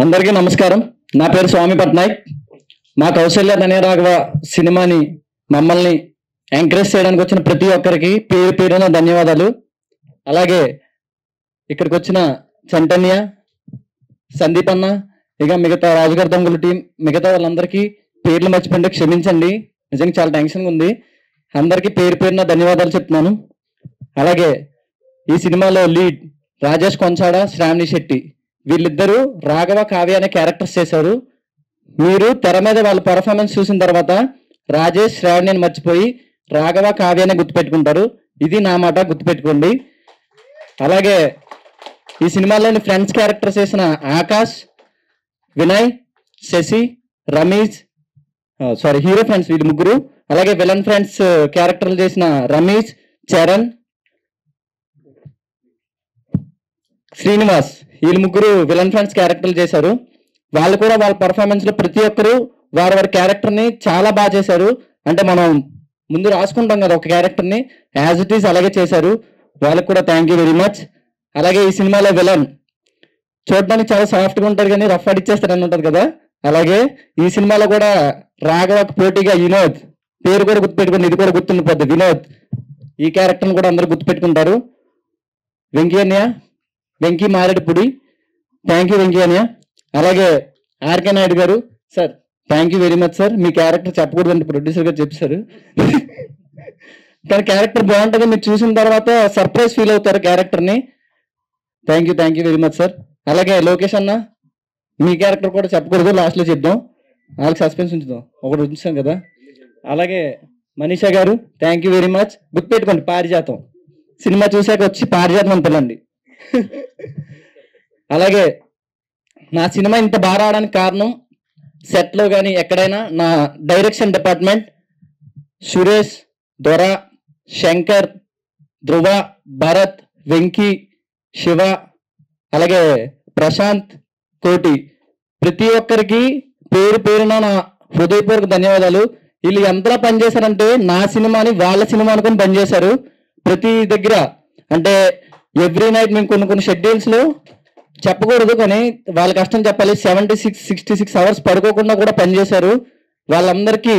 [SPEAKER 6] అందరికీ నమస్కారం. నా పేరు స్వామి పట్నాయక్. మా కౌశల్య తనయ రాఘవ సినిమాని మమ్మల్ని ఎంకరేజ్ చేయడానికి వచ్చిన ప్రతి ఒక్కరికి పేరున ధన్యవాదాలు. అలాగే ఇక్కడికి వచ్చిన చంటన్య, సందీప్ అన్న, ఇక మిగతా రాజుగారి దొంగల టీం, మిగతా వాళ్ళందరికీ పేర్లు మర్చిపోయింటే క్షమించండి. నిజంగా చాలా టెన్షన్గా ఉంది. అందరికీ పేరున ధన్యవాదాలు చెప్తున్నాను. అలాగే ఈ సినిమాలో లీడ్ రాజేష్ కొంచాడ, శ్రావణి శెట్టి, వీళ్ళిద్దరూ రాఘవ, కావ్య అనే క్యారెక్టర్స్ చేశారు. మీరు తెర మీద వాళ్ళ పర్ఫార్మెన్స్ చూసిన తర్వాత రాజేష్, శ్రావణిని మర్చిపోయి రాఘవ, కావ్యాన్ని గుర్తుపెట్టుకుంటారు. ఇది నా మాట, గుర్తుపెట్టుకోండి. అలాగే ఈ సినిమాలోని ఫ్రెండ్స్ క్యారెక్టర్స్ చేసిన ఆకాష్, వినయ్, శశి, రమేష్, హీరో ఫ్రెండ్స్ వీళ్ళు ముగ్గురు. అలాగే విలన్ ఫ్రెండ్స్ క్యారెక్టర్లు చేసిన రమేష్, చరణ్, శ్రీనివాస్, వీళ్ళు ముగ్గురు విలన్ ఫ్రెండ్స్ క్యారెక్టర్లు చేశారు. వాళ్ళు కూడా వాళ్ళ పర్ఫార్మెన్స్ లో ప్రతి ఒక్కరు వారి క్యారెక్టర్ ని చాలా బాగా చేశారు. అంటే మనం ముందు రాసుకుంటాం కదా ఒక క్యారెక్టర్ ని, యాజ్ ఇట్ ఈస్ అలాగే చేశారు. వాళ్ళకి కూడా థ్యాంక్ యూ వెరీ మచ్. అలాగే ఈ సినిమాలో విలన్ చూడడానికి చాలా సాఫ్ట్ గా ఉంటారు కానీ రఫ్ అడిచ్చేస్తారని ఉంటుంది కదా, అలాగే ఈ సినిమాలో కూడా రాఘవకు పోటీగా వినోద్, పేరు కూడా గుర్తుపెట్టుకుని, ఇది కూడా గుర్తుండిపోద్ది, వినోద్. ఈ క్యారెక్టర్ని కూడా అందరూ గుర్తుపెట్టుకుంటారు. వెంకీ మారేడుపుడి, థ్యాంక్ యూ వెంకీ అన్య. అలాగే ఆర్కే నాయుడు గారు sir, thank you very much sir. మీ క్యారెక్టర్ చెప్పకూడదంటే ప్రొడ్యూసర్ గారు చెప్పారు. కానీ క్యారెక్టర్ బాగుంటుంది, మీరు చూసిన తర్వాత సర్ప్రైజ్ ఫీల్ అవుతారు క్యారెక్టర్ని. Thank you very much sir. అలాగే లోకేష్ అన్న, మీ క్యారెక్టర్ కూడా చెప్పకూడదు, లాస్ట్లో చెప్దాం, వాళ్ళకి సస్పెన్స్ ఉంచుదాం, ఒకటి ఉంచాం కదా. అలాగే మనీషా గారు థ్యాంక్ యూ వెరీ మచ్. గుర్తుపెట్టుకోండి, పారిజాతం సినిమా చూశాక వచ్చి పారిజాతం అని పిల్లండి. అలాగే నా సినిమా ఇంత బాగా రావడానికి కారణం సెట్లో కానీ ఎక్కడైనా నా డైరెక్షన్ డిపార్ట్మెంట్ సురేష్, దొర, శంకర్, ధ్రువ, భరత్, వెంకీ, శివ, అలాగే ప్రశాంత్, కోటి, ప్రతి ఒక్కరికి పేరు పేరున నా హృదయపూర్వక ధన్యవాదాలు. వీళ్ళు ఎంతలా పనిచేశారంటే నా సినిమాని వాళ్ళ సినిమా అనుకుని పనిచేశారు. ప్రతి దగ్గర అంటే ఎవ్రీ నైట్ మేము కొన్ని షెడ్యూల్స్లో చెప్పకూడదు కానీ వాళ్ళ కష్టం చెప్పాలి, 66 అవర్స్ పడుకోకుండా కూడా పనిచేశారు. వాళ్ళందరికీ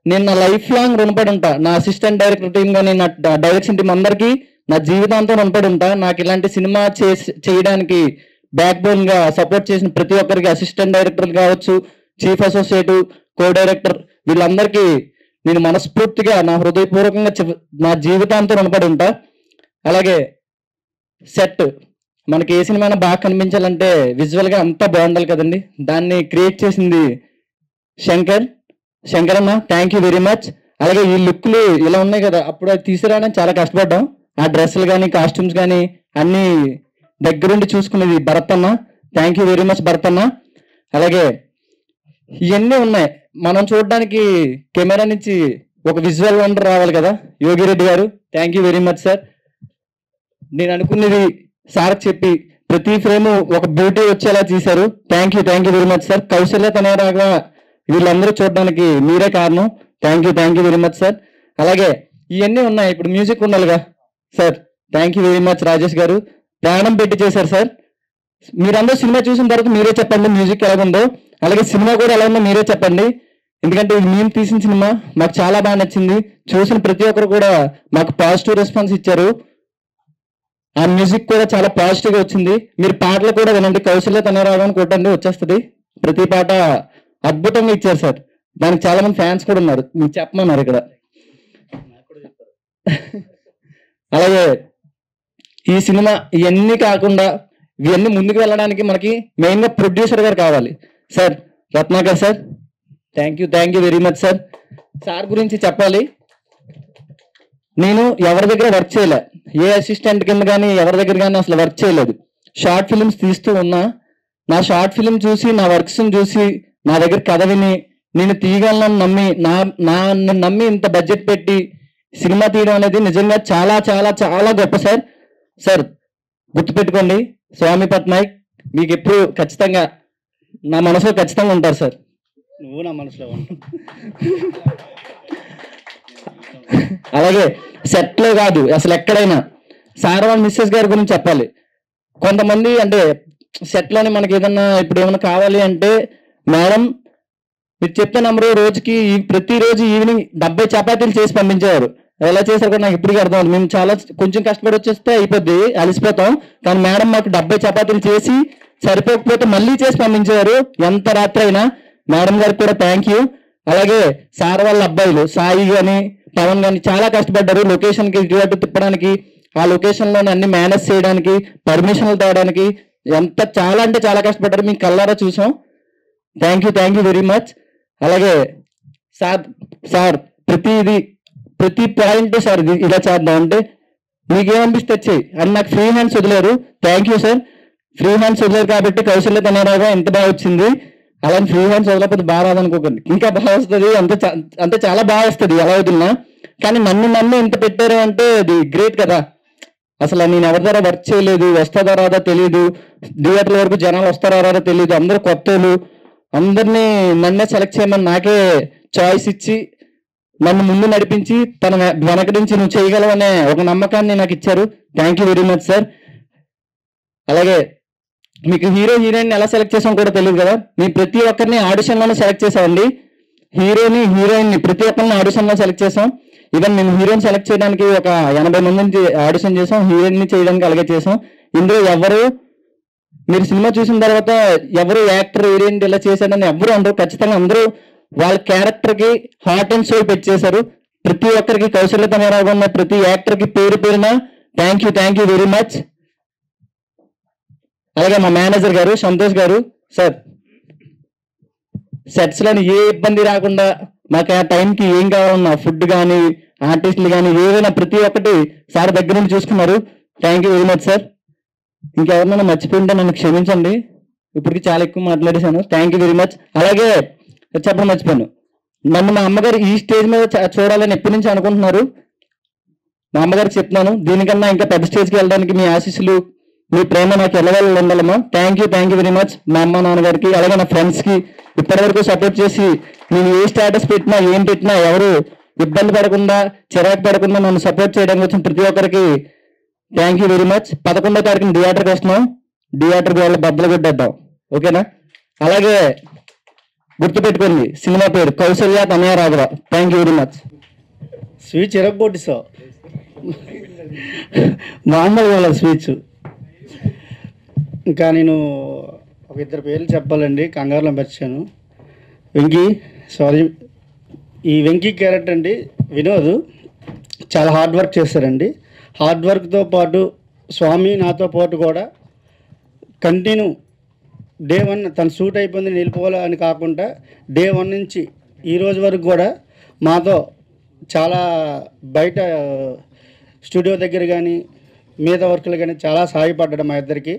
[SPEAKER 6] నేను నా లైఫ్ లాంగ్ రుణపడి ఉంటా. నా అసిస్టెంట్ డైరెక్టర్ టీం కానీ నా డైరెక్షన్ టీం అందరికీ నా జీవితాంతం రుణపడి ఉంటా. నాకు ఇలాంటి సినిమా చేయడానికి బ్యాక్ బోన్ గా సపోర్ట్ చేసిన ప్రతి ఒక్కరికి, అసిస్టెంట్ డైరెక్టర్ కావచ్చు, చీఫ్ అసోసియేట్, కో డైరెక్టర్, వీళ్ళందరికీ నేను మనస్ఫూర్తిగా నా హృదయపూర్వకంగా నా జీవితాంతం రుణపడి ఉంటా. అలాగే సెట్ మనకి ఏ సినిమా బాగా కనిపించాలంటే విజువల్ గా అంతా బాగుండాలి కదండి, దాన్ని క్రియేట్ చేసింది శంకర్ అన్న, థ్యాంక్ యూ వెరీ మచ్. అలాగే ఈ లుక్లు ఇలా ఉన్నాయి కదా, అప్పుడు అది తీసుకురావడానికి చాలా కష్టపడ్డాం. ఆ డ్రెస్సులు కానీ కాస్ట్యూమ్స్ కానీ అన్ని దగ్గరుండి చూసుకునేది భరత్ అన్న, thank you very much Bharat అన్న. అలాగే ఇవన్నీ ఉన్నాయి, మనం చూడడానికి కెమెరా నుంచి ఒక విజువల్ వండర్ రావాలి కదా, యోగిరెడ్డి గారు thank you very much sir. నేను అనుకున్నది సార్ చెప్పి ప్రతి ఫ్రేమ్ ఒక బ్యూటీ వచ్చేలా తీశారు, thank you very much sir. Kaushalya తనయరాగా వీళ్ళందరూ చూడడానికి మీరే కారణం, thank you very much sir. అలాగే ఇవన్నీ ఉన్నాయి, ఇప్పుడు మ్యూజిక్ ఉండాలిగా sir, thank you very much Rajesh గారు, ప్రాణం పెట్టి చేశారు సార్. మీరందరూ సినిమా చూసిన తర్వాత మీరే చెప్పండి మ్యూజిక్ ఎలా ఉందో, అలాగే సినిమా కూడా ఎలా ఉందో మీరే చెప్పండి. ఎందుకంటే ఇది మేము తీసిన సినిమా, మాకు చాలా బాగా నచ్చింది. చూసిన ప్రతి ఒక్కరు కూడా మాకు పాజిటివ్ రెస్పాన్స్ ఇచ్చారు. ఆ మ్యూజిక్ కూడా చాలా పాజిటివ్ గా వచ్చింది. మీరు పాటలు కూడా వినండి, కౌశల్య తనయరాగం కొట్టండి, వచ్చేస్తుంది. ప్రతి పాట అద్భుతంగా ఇచ్చారు సార్. దానికి చాలా మంది ఫ్యాన్స్ కూడా ఉన్నారు, మీకు చెప్పమన్నారు ఇక్కడ. అలాగే ఈ సినిమా ఇవన్నీ కాకుండా ఇవన్నీ ముందుకు వెళ్ళడానికి మనకి మెయిన్ గా ప్రొడ్యూసర్ గారు కావాలి sir, Ratnakar sir, thank you very much sir. Sir గురించి చెప్పాలి, నేను ఎవరి దగ్గర వర్క్ చేయలే, ఏ అసిస్టెంట్ కింద కానీ ఎవరి దగ్గర కానీ అసలు వర్క్ చేయలేదు. షార్ట్ ఫిలిమ్స్ తీస్తూ ఉన్నా, నా షార్ట్ ఫిలిం చూసి నా వర్క్స్ చూసి నా దగ్గర కథ విని నేను తీయగలను నమ్మి నన్ను నమ్మి ఇంత బడ్జెట్ పెట్టి సినిమా తీయడం అనేది నిజంగా చాలా చాలా చాలా గొప్ప సార్. సార్ గుర్తుపెట్టుకోండి, స్వామి పట్నాయక్ మీకు ఎప్పుడు ఖచ్చితంగా నా మనసులో ఖచ్చితంగా ఉంటారు సార్.
[SPEAKER 3] నువ్వు నా మనసులో
[SPEAKER 6] అలాగే సెట్లో కాదు అసలు ఎక్కడైనా సార్ వాళ్ళ మిస్సెస్ గారి గురించి చెప్పాలి. కొంతమంది అంటే సెట్లోనే మనకి ఏదన్నా ఇప్పుడు ఏమైనా కావాలి అంటే, మేడం మీరు చెప్తే నమ్మరు, రోజుకి ప్రతిరోజు ఈవినింగ్ 70 చపాతీలు చేసి పంపించేవారు. ఎలా చేశారు కూడా నాకు ఇప్పటికీ అర్థం అవుతుంది. మేము చాలా కొంచెం కష్టపడి వచ్చేస్తే అయిపోద్ది, అలసిపోతాం. కానీ మేడం మాకు 70 చపాతీలు చేసి సరిపోకపోతే మళ్ళీ చేసి పంపించేవారు, ఎంత రాత్రి అయినా. మేడం గారికి కూడా థ్యాంక్ యూ. అలాగే సార్ వాళ్ళ అబ్బాయిలు సాయి కానీ పవన్ కానీ చాలా కష్టపడ్డారు లొకేషన్కి ఇటు అటు తిప్పడానికి, ఆ లొకేషన్లోనే అన్ని మేనేజ్ చేయడానికి, పర్మిషన్లు తేవడానికి ఎంత చాలా అంటే చాలా కష్టపడ్డారు, మీకు కల్లారా చూసాం. Thank you very much. అలాగే సార్ ప్రతి పాయింట్ సార్ ఇలా చేద్దాం అంటే మీకేమనిపిస్తే వచ్చాయి అని నాకు ఫ్రీ హ్యాండ్స్ వదిలేరు, thank you sir. Free hands వదిలేరు కాబట్టి కౌశల్య తనయరాగా ఎంత బాగా వచ్చింది. అలాంటి ఫ్రీ హ్యాండ్స్ వదలకపోతే బాగా రాదనుకోకండి, ఇంకా బాగా వస్తుంది, అంతే చాలా బాగా వస్తుంది ఎలా వదిలినా. కానీ నన్ను ఇంత పెట్టారు అంటే అది గ్రేట్ కదా. అసలు నేను ఎవరి ద్వారా వర్క్ చేయలేదు, వస్తుందా రాదా తెలియదు, థియేటర్ల వరకు జనాలు వస్తారా రాదా తెలియదు, అందరూ కొత్తలు, అందరినీ నన్నే సెలెక్ట్ చేయమని నాకే చాయిస్ ఇచ్చి నన్ను ముందు నడిపించి తన వెనక నుంచి నువ్వు చేయగలవనే ఒక నమ్మకాన్ని నాకు ఇచ్చారు, thank you very much sir. అలాగే మీకు హీరో హీరోయిన్ ఎలా సెలెక్ట్ చేసాం కూడా తెలియదు కదా, మేము ప్రతి ఒక్కరిని ఆడిషన్లోనే సెలెక్ట్ చేసామండి. హీరోయిన్ని ప్రతి ఒక్కరిని ఆడిషన్లో సెలెక్ట్ చేసాం. ఈవెన్ మేము హీరోయిన్ సెలెక్ట్ చేయడానికి ఒక 80 మంది నుంచి ఆడిషన్ చేసాం, హీరోయిన్ చేయడానికి అలాగే చేసాం. ఇందులో ఎవరు మీరు సినిమా చూసిన తర్వాత ఎవరు యాక్టర్ హీరోయిన్ ఇలా చేశాడని ఎవరు అందరూ ఖచ్చితంగా అందరూ వాళ్ళ క్యారెక్టర్కి హార్ట్ అండ్ సోల్ పెట్టి చేశారు. ప్రతి ఒక్కరికి కౌశల్య తనయరాగా ఉన్న ప్రతి యాక్టర్కి పేరు పేరున థ్యాంక్ యూ వెరీ మచ్. అలాగే మా మేనేజర్ గారు సంతోష్ గారు, సార్
[SPEAKER 5] సెట్స్లోని ఏ ఇబ్బంది రాకుండా మాకు ఆ టైంకి ఏం కావాలన్నా ఫుడ్ కానీ ఆర్టిస్టులు కానీ ఏదైనా ప్రతి ఒక్కటి సార్ దగ్గర నుండి చూసుకున్నారు. Thank you very much sir. ఇంకెవరినైనా మర్చిపోయింటే నన్ను క్షమించండి, ఇప్పటికి చాలా ఎక్కువ మాట్లాడేశాను. Thank you very much. అలాగే చెప్పడం మర్చిపోయాను, నన్ను మా అమ్మగారు ఈ స్టేజ్ మీద చూడాలని ఎప్పటి నుంచి అనుకుంటున్నారు. మా అమ్మగారికి చెప్తున్నాను, దీనికన్నా ఇంకా పెద్ద స్టేజ్కి వెళ్ళడానికి మీ ఆశీస్సులు మీ ప్రేమ నాకు ఎల్లవేళ ఉండాలమ్మా. థ్యాంక్ యూ వెరీ మచ్ మా అమ్మ నాన్నగారికి, అలాగే నా ఫ్రెండ్స్కి ఇప్పటివరకు సపోర్ట్ చేసి నేను ఏ స్టేటస్ పెట్టినా ఏం పెట్టినా ఎవరు ఇబ్బంది పడకుండా చిరాకు పడకుండా నన్ను సపోర్ట్ చేయడానికి వచ్చిన ప్రతి ఒక్కరికి థ్యాంక్ యూ వెరీ మచ్. 11వ తారీఖున థియేటర్కి వస్తున్నాం, థియేటర్కి వాళ్ళ బద్దలు కొట్టేద్దాం, ఓకేనా? అలాగే గుర్తుపెట్టుకోండి, సినిమా పేరు Kaushalya Tanaya Raghava. Thank you very much.
[SPEAKER 3] స్వీచ్ ఎరగొట్టి సార్, మామూలు వాళ్ళ స్వీచ్. ఇంకా నేను ఒక ఇద్దరు పేర్లు చెప్పాలండి, కంగారులో మర్చాను. వెంకీ, సారీ, ఈ వెంకీ క్యారెక్టర్ అండి వినోద్ చాలా హార్డ్ వర్క్ చేశారండి. హార్డ్ వర్క్తో పాటు స్వామి నాతో పాటు కూడా కంటిన్యూ డే 1 తను షూట్ అయిపోయింది నిలిపోవాలి అని కాకుండా డే 1 నుంచి ఈ రోజు వరకు కూడా మాతో చాలా బయట స్టూడియో దగ్గర కానీ మిగతా వర్కులు కానీ చాలా సహాయపడ్డాడు మా ఇద్దరికి.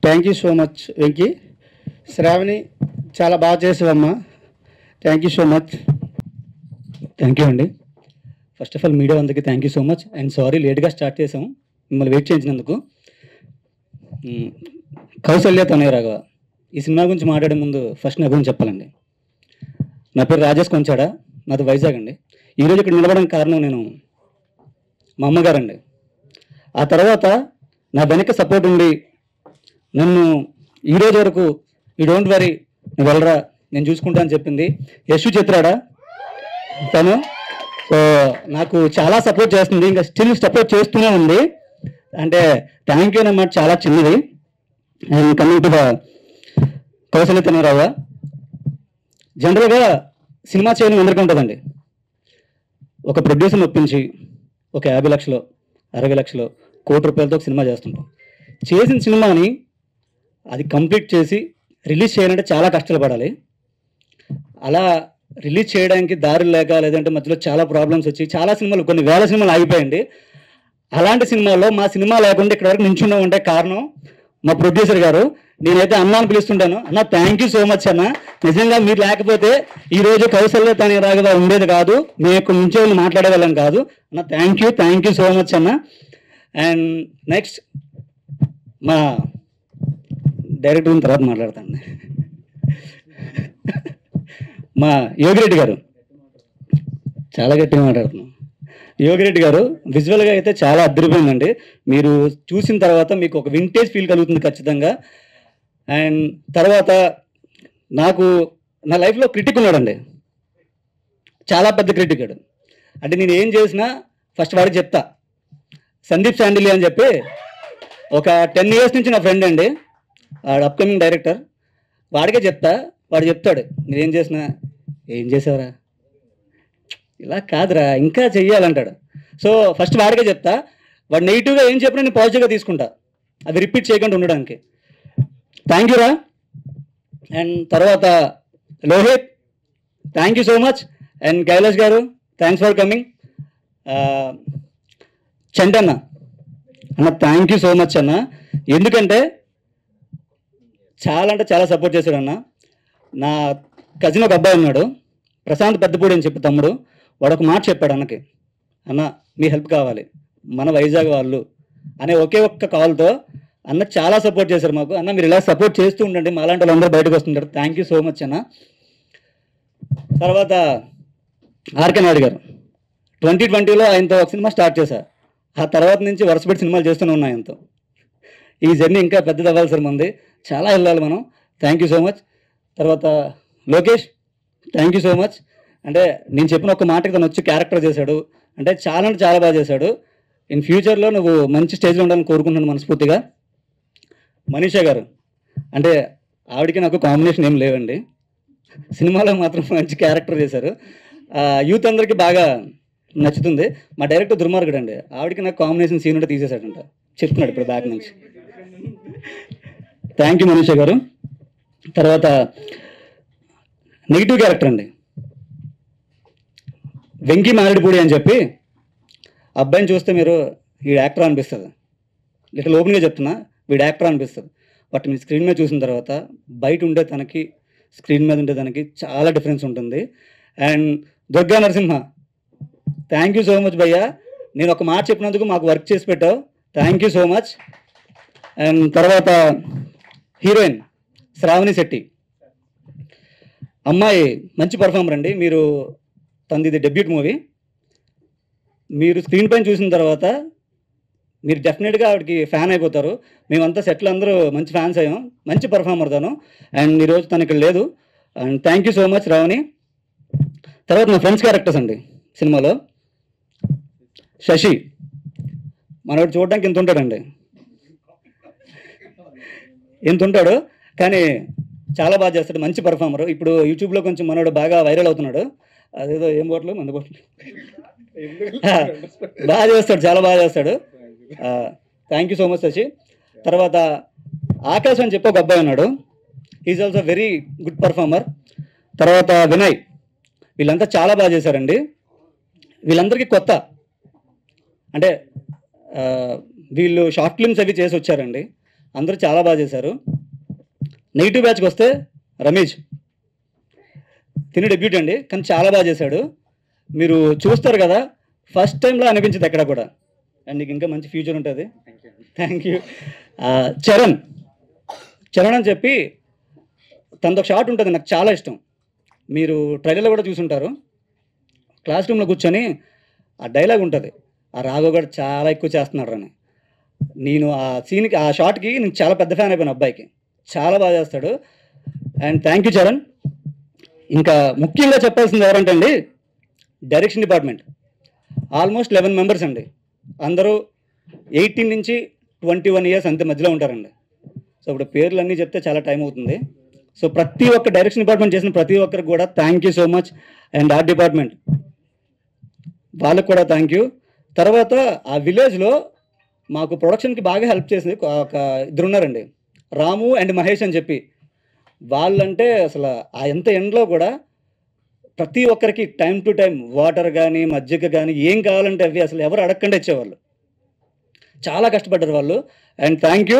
[SPEAKER 3] Thank you so much Venky. Shravani చాలా బాగా చేసావమ్మా, thank you so much.
[SPEAKER 12] Thank you అండి. ఫస్ట్ ఆఫ్ ఆల్ మీడియా అందరికీ thank you so much and sorry లేట్గా స్టార్ట్ చేసాము, మిమ్మల్ని వెయిట్ చేయించినందుకు. కౌశల్య తనయ రాఘవ ఈ సినిమా గురించి మాట్లాడే ముందు ఫస్ట్ నా గురించి చెప్పాలండి. నా పేరు రాజేష్ కొంచాడ, నాది వైజాగ్ అండి. ఈరోజు ఇక్కడ నిలబడడానికి కారణం నేను మా అమ్మగారండి. ఆ తర్వాత నా వెనక సపోర్ట్ ఉండి నన్ను ఈరోజు వరకు యూ డోంట్ వరీ నువ్వు వెళ్ళరా నేను చూసుకుంటా అని చెప్పింది యశు చిత్రాడ. తను సో నాకు చాలా సపోర్ట్ చేస్తుంది, ఇంకా స్టిల్ సపోర్ట్ చేస్తూనే ఉంది. అంటే థ్యాంక్ యూ అన్నమాట, చాలా చిన్నది. And coming to the Kausalya Tanaya Raghava, జనరల్గా సినిమా చేయడం అందరికీ ఉంటుందండి. ఒక ప్రొడ్యూసర్ని ఒప్పించి ఒక 50 లక్షలు 60 లక్షలు కోటి రూపాయలతో ఒక సినిమా చేస్తుంటాం. చేసిన సినిమాని అది కంప్లీట్ చేసి రిలీజ్ చేయాలంటే చాలా కష్టాలు పడాలి. అలా రిలీజ్ చేయడానికి దారులు లేక లేదంటే మధ్యలో చాలా ప్రాబ్లమ్స్ వచ్చి చాలా సినిమాలు కొన్ని వేల సినిమాలు ఆగిపోయండి. అలాంటి సినిమాల్లో మా సినిమా లేకుండా ఇక్కడ వరకు నించున్నా ఉంటే కారణం మా ప్రొడ్యూసర్ గారు. నేనైతే అన్న అని పిలుస్తుంటాను, అన్న థ్యాంక్ యూ సో మచ్ అన్న. నిజంగా మీరు లేకపోతే ఈరోజు కౌశల్య తనయ రాఘవ ఉండేది కాదు, మీకు నుంచే మాట్లాడే వాళ్ళం కాదు అన్న. థ్యాంక్ యూ సో మచ్ అన్న. అండ్ నెక్స్ట్ మా డైరెక్టర్ తర్వాత మాట్లాడతాను. మా యోగిరెడ్డి గారు, చాలా గట్టిగా మాట్లాడుతున్నాం. యోగిరెడ్డి గారు విజువల్గా అయితే చాలా అద్దరిపోయిందండి. మీరు చూసిన తర్వాత మీకు ఒక వింటేజ్ ఫీల్ కలుగుతుంది ఖచ్చితంగా. అండ్ తర్వాత నాకు నా లైఫ్లో క్రిటిక్ ఉన్నాడండి, చాలా పెద్ద క్రిటిక్. అంటే నేను ఏం చేసినా ఫస్ట్ వాడికి చెప్తా. సందీప్ శాండిలి అని చెప్పి ఒక 10 years నుంచి నా ఫ్రెండ్ అండి, వాడు అప్కమింగ్ డైరెక్టర్. వాడికే చెప్తా, వాడు చెప్తాడు నేనేం చేసినా ఏం చేసావురా ఇలా కాదురా ఇంకా చెయ్యాలంటాడు. సో ఫస్ట్ వాడికే చెప్తా, వాడు నెగిటివ్గా ఏం చెప్పినా నేను పాజిటివ్గా తీసుకుంటా, అది రిపీట్ చేయకుండా ఉండడానికి. థ్యాంక్ యూ రా. అండ్ తర్వాత Lohith, thank you so much. And Kailash garu, thanks for coming. చంటన్న అన్న, థ్యాంక్ యూ సో మచ్ అన్న. ఎందుకంటే చాలా అంటే చాలా సపోర్ట్ చేశాడు అన్న. నా కజిన్ ఒక అబ్బాయి ఉన్నాడు, ప్రశాంత్ పెద్దపూడి అని చెప్పి తమ్ముడు. వాడు ఒక మాట చెప్పాడు అన్నకి, అన్న మీ హెల్ప్ కావాలి మన వైజాగ్ వాళ్ళు అనే ఒకే ఒక్క కాల్తో అన్న చాలా సపోర్ట్ చేశారు మాకు. అన్న మీరు ఇలా సపోర్ట్ చేస్తూ ఉండండి, మా అలాంటి వాళ్ళందరూ బయటకు వస్తుంటారు. థ్యాంక్ యూ సో మచ్ అన్న. తర్వాత ఆర్కే నాయుడు గారు, 2020లో ఆయనతో ఒక సినిమా స్టార్ట్ చేశారు. ఆ తర్వాత నుంచి వరుసపెట్టి సినిమాలు చేస్తూనే ఉన్నాయి ఆయనతో. ఈ జర్నీ ఇంకా పెద్దది అవ్వాలి సార్, మంది చాలా వెళ్ళాలి మనం. Thank you so much. తర్వాత Lokesh, thank you so much. అంటే నేను చెప్పిన ఒక మాటకి తను వచ్చి క్యారెక్టర్ చేశాడు, అంటే చాలా బాగా చేశాడు. ఇన్ ఫ్యూచర్లో నువ్వు మంచి స్టేజ్లో ఉండాలని కోరుకుంటున్నాను మనస్ఫూర్తిగా. మనీషా గారు, అంటే ఆవిడకి నాకు కాంబినేషన్ ఏం లేవండి, సినిమాలో మాత్రం మంచి క్యారెక్టర్ చేశారు. యూత్ అందరికీ బాగా నచ్చుతుంది. మా డైరెక్టర్ దుర్మార్గుడు అండి, ఆవిడకి నాకు కాంబినేషన్ సీన్ ఉంటే తీసేశాడంట, చెప్తున్నాడు ఇప్పుడు బ్యాక్ నుంచి. థ్యాంక్ యూ మనీషా గారు. తర్వాత నెగిటివ్ క్యారెక్టర్ అండి. వెంకీ మారేడుపూడి అని చెప్పి అబ్బాయిని చూస్తే మీరు వీడు యాక్టర్ అనిపిస్తుంది. లిటిల్ ఓపెన్గా చెప్తున్నా, వీడు యాక్టర్ అనిపిస్తుంది. బట్ మీ స్క్రీన్ మీద చూసిన తర్వాత బయట ఉండే తనకి స్క్రీన్ మీద ఉండే దానికి చాలా డిఫరెన్స్ ఉంటుంది. And Durga Narasimha, thank you so much భయ్యా. నేను ఒక మాట చెప్పినందుకు మాకు వర్క్ చేసి పెట్టావు, thank you so much. And తర్వాత హీరోయిన్ శ్రావణి శెట్టి, అమ్మాయి మంచి పర్ఫార్మర్ అండి. మీరు తనది ఇది డెబ్యూట్ మూవీ. మీరు స్క్రీన్ పైన చూసిన తర్వాత మీరు డెఫినెట్గా ఆవిడకి ఫ్యాన్ అయిపోతారు. మేమంతా సెట్లు అందరూ మంచి ఫ్యాన్స్ అయ్యాం. మంచి పర్ఫార్మర్ తను. అండ్ ఈరోజు తను ఇక్కడ లేదు. And thank you so much Ravani. తర్వాత మా ఫ్రెండ్స్ క్యారెక్టర్స్ అండి సినిమాలో. శశి మనోడు చూడడానికి ఎంత ఉంటాడండి, ఎంత ఉంటాడు, కానీ చాలా బాగా చేస్తాడు. మంచి పర్ఫార్మర్. ఇప్పుడు యూట్యూబ్లో కొంచెం మనోడు బాగా వైరల్ అవుతున్నాడు. అదేదో ఏం బోట్లు మందు బోట్లు బాగా చేస్తాడు, చాలా బాగా చేస్తాడు. Thank you so much Sashi. తర్వాత ఆకాశ్ అని చెప్పి ఒక అబ్బాయి ఉన్నాడు. Is also very good performer. తర్వాత వినయ్, వీళ్ళంతా చాలా బాగా చేశారండి. వీళ్ళందరికీ కొత్త, అంటే వీళ్ళు షార్ట్ ఫిల్మ్స్ అవి చేసి వచ్చారండి. అందరూ చాలా బాగా చేశారు. నెగిటివ్ బ్యాచ్కి వస్తే రమేష్, తిని డెబ్యూట్ అండి, కానీ చాలా బాగా చేశాడు. మీరు చూస్తారు కదా, ఫస్ట్ టైంలో అనిపించింది ఎక్కడ కూడా. అండ్ నీకు ఇంకా మంచి ఫ్యూచర్ ఉంటుంది. Thank you. చరణ్ అని చెప్పి తనతో ఒక షాట్ ఉంటుంది, నాకు చాలా ఇష్టం. మీరు ట్రైలర్లో కూడా చూసుంటారు. క్లాస్ రూమ్లో కూర్చొని ఆ డైలాగ్ ఉంటుంది, ఆ రాఘవ్ గారు చాలా ఎక్కువ చేస్తున్నాడు అని. నేను ఆ సీన్కి, ఆ షాట్కి నేను చాలా పెద్ద ఫ్యాన్ అయిపోయాను. అబ్బాయికి చాలా బాగా చేస్తాడు. And thank you Charan. ఇంకా ముఖ్యంగా చెప్పాల్సింది ఎవరంటే అండి, డైరెక్షన్ డిపార్ట్మెంట్. ఆల్మోస్ట్ 11 మెంబర్స్ అండి. అందరూ 18 నుంచి 21 ఇయర్స్ అంతే మధ్యలో ఉంటారండి. సో ఇప్పుడు పేర్లు అన్నీ చెప్తే చాలా టైం అవుతుంది. సో ప్రతి ఒక్క డైరెక్షన్ డిపార్ట్మెంట్ చేసిన ప్రతి ఒక్కరికి కూడా thank you so much. And art department వాళ్ళకు కూడా థ్యాంక్ యూ. తర్వాత ఆ విలేజ్లో మాకు ప్రొడక్షన్కి బాగా హెల్ప్ చేసింది ఒక ఇద్దరు ఉన్నారండి, రాము అండ్ మహేష్ అని చెప్పి. వాళ్ళంటే అసలు ఆ ఎంత ఎండ్లో కూడా ప్రతి ఒక్కరికి టైం టు టైం వాటర్ కానీ మజ్జిగ కానీ ఏం కావాలంటే అవి అసలు ఎవరు అడగకుండా ఇచ్చేవాళ్ళు. చాలా కష్టపడ్డారు వాళ్ళు. And thank you.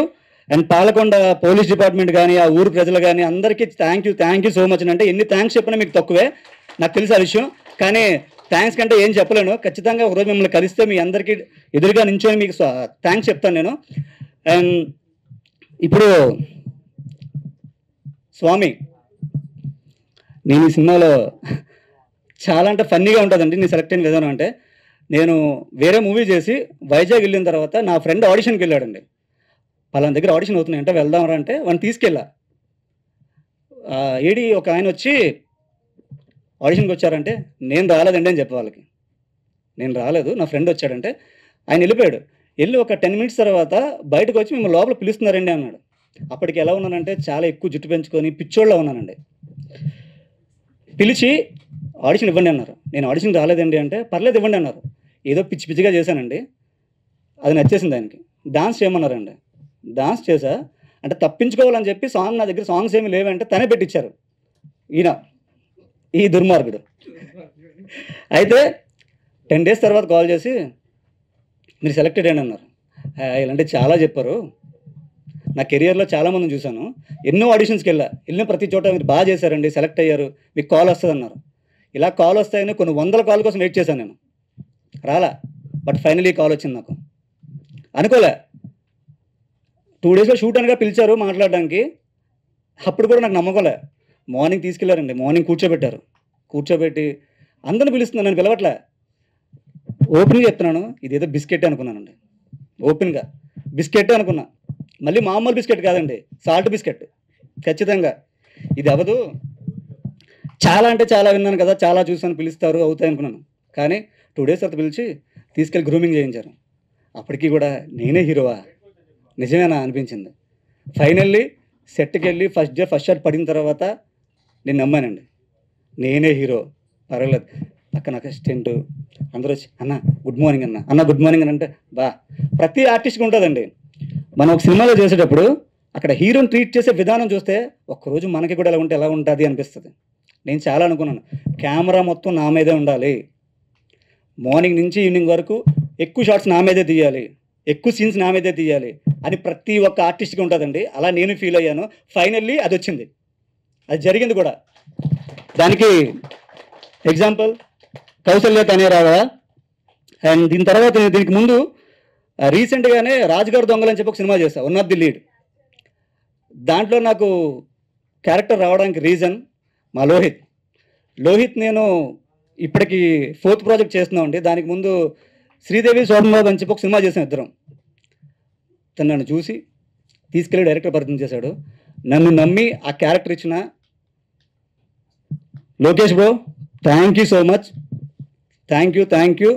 [SPEAKER 12] And Palakonda police department కానీ ఆ ఊరు ప్రజలు కానీ అందరికీ థ్యాంక్ యూ సో మచ్. అంటే ఎన్ని థ్యాంక్స్ చెప్పినా మీకు తక్కువే, నాకు తెలుసు ఆ విషయం. కానీ థ్యాంక్స్ కంటే ఏం చెప్పలేను. ఖచ్చితంగా ఒకరోజు మిమ్మల్ని కలిస్తే మీ అందరికీ ఎదురుగా నించొని మీకు థ్యాంక్స్ చెప్తాను నేను. అండ్ ఇప్పుడు స్వామి, నేను ఈ సినిమాలో చాలా అంటే ఫన్నీగా ఉంటుందండి. నేను సెలెక్ట్ అయిన విధానం అంటే, నేను వేరే మూవీ చేసి వైజాగ్ వెళ్ళిన తర్వాత నా ఫ్రెండ్ ఆడిషన్కి వెళ్ళాడండి. పలానా దగ్గర ఆడిషన్ అవుతున్నాయి అంటే వెళ్దామరా అంటే వాడిని తీసుకెళ్ళా. ఏడి ఒక ఆయన వచ్చి ఆడిషన్కి వచ్చారంటే నేను రాలేదండి అని చెప్పే వాళ్ళకి. నేను రాలేదు, నా ఫ్రెండ్ వచ్చాడంటే ఆయన వెళ్ళిపోయాడు. వెళ్ళి ఒక 10 మినిట్స్ తర్వాత బయటకు వచ్చి మిమ్మల్ని లోపల పిలుస్తున్నారండి అన్నాడు. అప్పటికి ఎలా ఉన్నానంటే చాలా ఎక్కువ జుట్టు పెంచుకొని పిచ్చోళ్ళ ఉన్నానండి. పిలిచి ఆడిషన్ ఇవ్వండి అన్నారు. నేను ఆడిషన్ రాలేదండి అంటే పర్లేదు ఇవ్వండి అన్నారు. ఏదో పిచ్చి పిచ్చిగా చేశానండి, అది నచ్చేసింది ఆయనకి. డాన్స్ చేయమన్నారండి, డాన్స్ చేశా. అంటే తప్పించుకోవాలని చెప్పి సాంగ్, నా దగ్గర సాంగ్స్ ఏమి లేవంటే తనే పెట్టించారు ఈయన, ఈ దుర్మార్గుడు. అయితే 10 డేస్ తర్వాత కాల్ చేసి మీరు సెలెక్టెడ్ అని అన్నారు. ఇలాంటి చాలా చెప్పారు. నా కెరియర్లో చాలామందిని చూశాను, ఎన్నో ఆడిషన్స్కి వెళ్ళిన ప్రతి చోట మీరు బాగా చేశారండి, సెలెక్ట్ అయ్యారు, మీకు కాల్ వస్తుంది అన్నారు. ఇలా కాల్ వస్తాయని కొన్ని 100 కాల్ కోసం వెయిట్ చేశాను నేను, రాలా. బట్ ఫైనలీ కాల్ వచ్చింది నాకు. అనుకోలే 2 డేస్లో షూట్ అనగా పిలిచారు మాట్లాడడానికి. అప్పుడు కూడా నాకు నమ్మకంలే. మార్నింగ్ తీసుకెళ్లారండి, మార్నింగ్ కూర్చోబెట్టి అందరిని పిలుస్తున్నాను, నేను పిలవట్లే. ఓపెన్గా చెప్తున్నాను, ఇదేదో బిస్కెట్ అనుకున్నానండి. ఓపెన్గా బిస్కెట్ అనుకున్నా. మళ్ళీ మామూలు బిస్కెట్ కాదండి, సాల్ట్ బిస్కెట్. ఖచ్చితంగా ఇది అవ్వదు. చాలా అంటే చాలా విన్నాను కదా, చాలా చూసాను, పిలుస్తారు అవుతాయి అనుకున్నాను. కానీ 2 డేస్ తర్వాత పిలిచి తీసుకెళ్ళి గ్రూమింగ్ చేయించారు. అప్పటికి కూడా నేనే హీరోవా, నిజమేనా అనిపించింది. ఫైనల్లీ సెట్కి వెళ్ళి ఫస్ట్ షాట్ పడిన తర్వాత నేను నమ్మానండి, నేనే హీరో, పర్వాలేదు. పక్కన అసిస్టెంట్ అందరూ వచ్చి అన్న గుడ్ మార్నింగ్ అన్న గుడ్ మార్నింగ్ అని అంటే ప్రతి ఆర్టిస్ట్కి ఉంటుందండి. మనం ఒక సినిమాలో చేసేటప్పుడు అక్కడ హీరోని ట్రీట్ చేసే విధానం చూస్తే ఒక్కరోజు మనకి కూడా ఎలా ఉంటే ఎలా ఉంటుంది అనిపిస్తుంది. నేను చాలా అనుకున్నాను, కెమెరా మొత్తం నా మీదే ఉండాలి, మార్నింగ్ నుంచి ఈవినింగ్ వరకు ఎక్కువ షాట్స్ నా మీదే తీయాలి, ఎక్కువ సీన్స్ నా మీదే తీయాలి అని ప్రతి ఒక్క ఆర్టిస్ట్కి ఉంటుందండి. అలా నేను ఫీల్ అయ్యాను. ఫైనల్లీ అది వచ్చింది, అది జరిగింది కూడా. దానికి ఎగ్జాంపుల్ కౌశల్య తనే రాగా. అండ్ దీని తర్వాత దీనికి ముందు రీసెంట్గానే రాజుగారు దొంగలు అని చెప్పి ఒక సినిమా చేస్తాను, వన్ ఆఫ్ ది లీడ్. దాంట్లో నాకు క్యారెక్టర్ రావడానికి రీజన్ మా లోహిత్ నేను ఇప్పటికి 4th ప్రాజెక్ట్ చేస్తున్నామండి. దానికి ముందు శ్రీదేవి శోభన్బాబు అని చెప్పి ఒక సినిమా చేసాం ఇద్దరం. తను నన్ను చూసి తీసుకెళ్ళి డైరెక్టర్ పరిచయం చేశాడు. నన్ను నమ్మి ఆ క్యారెక్టర్ ఇచ్చిన Lokesh bro, thank you so much. Thank you.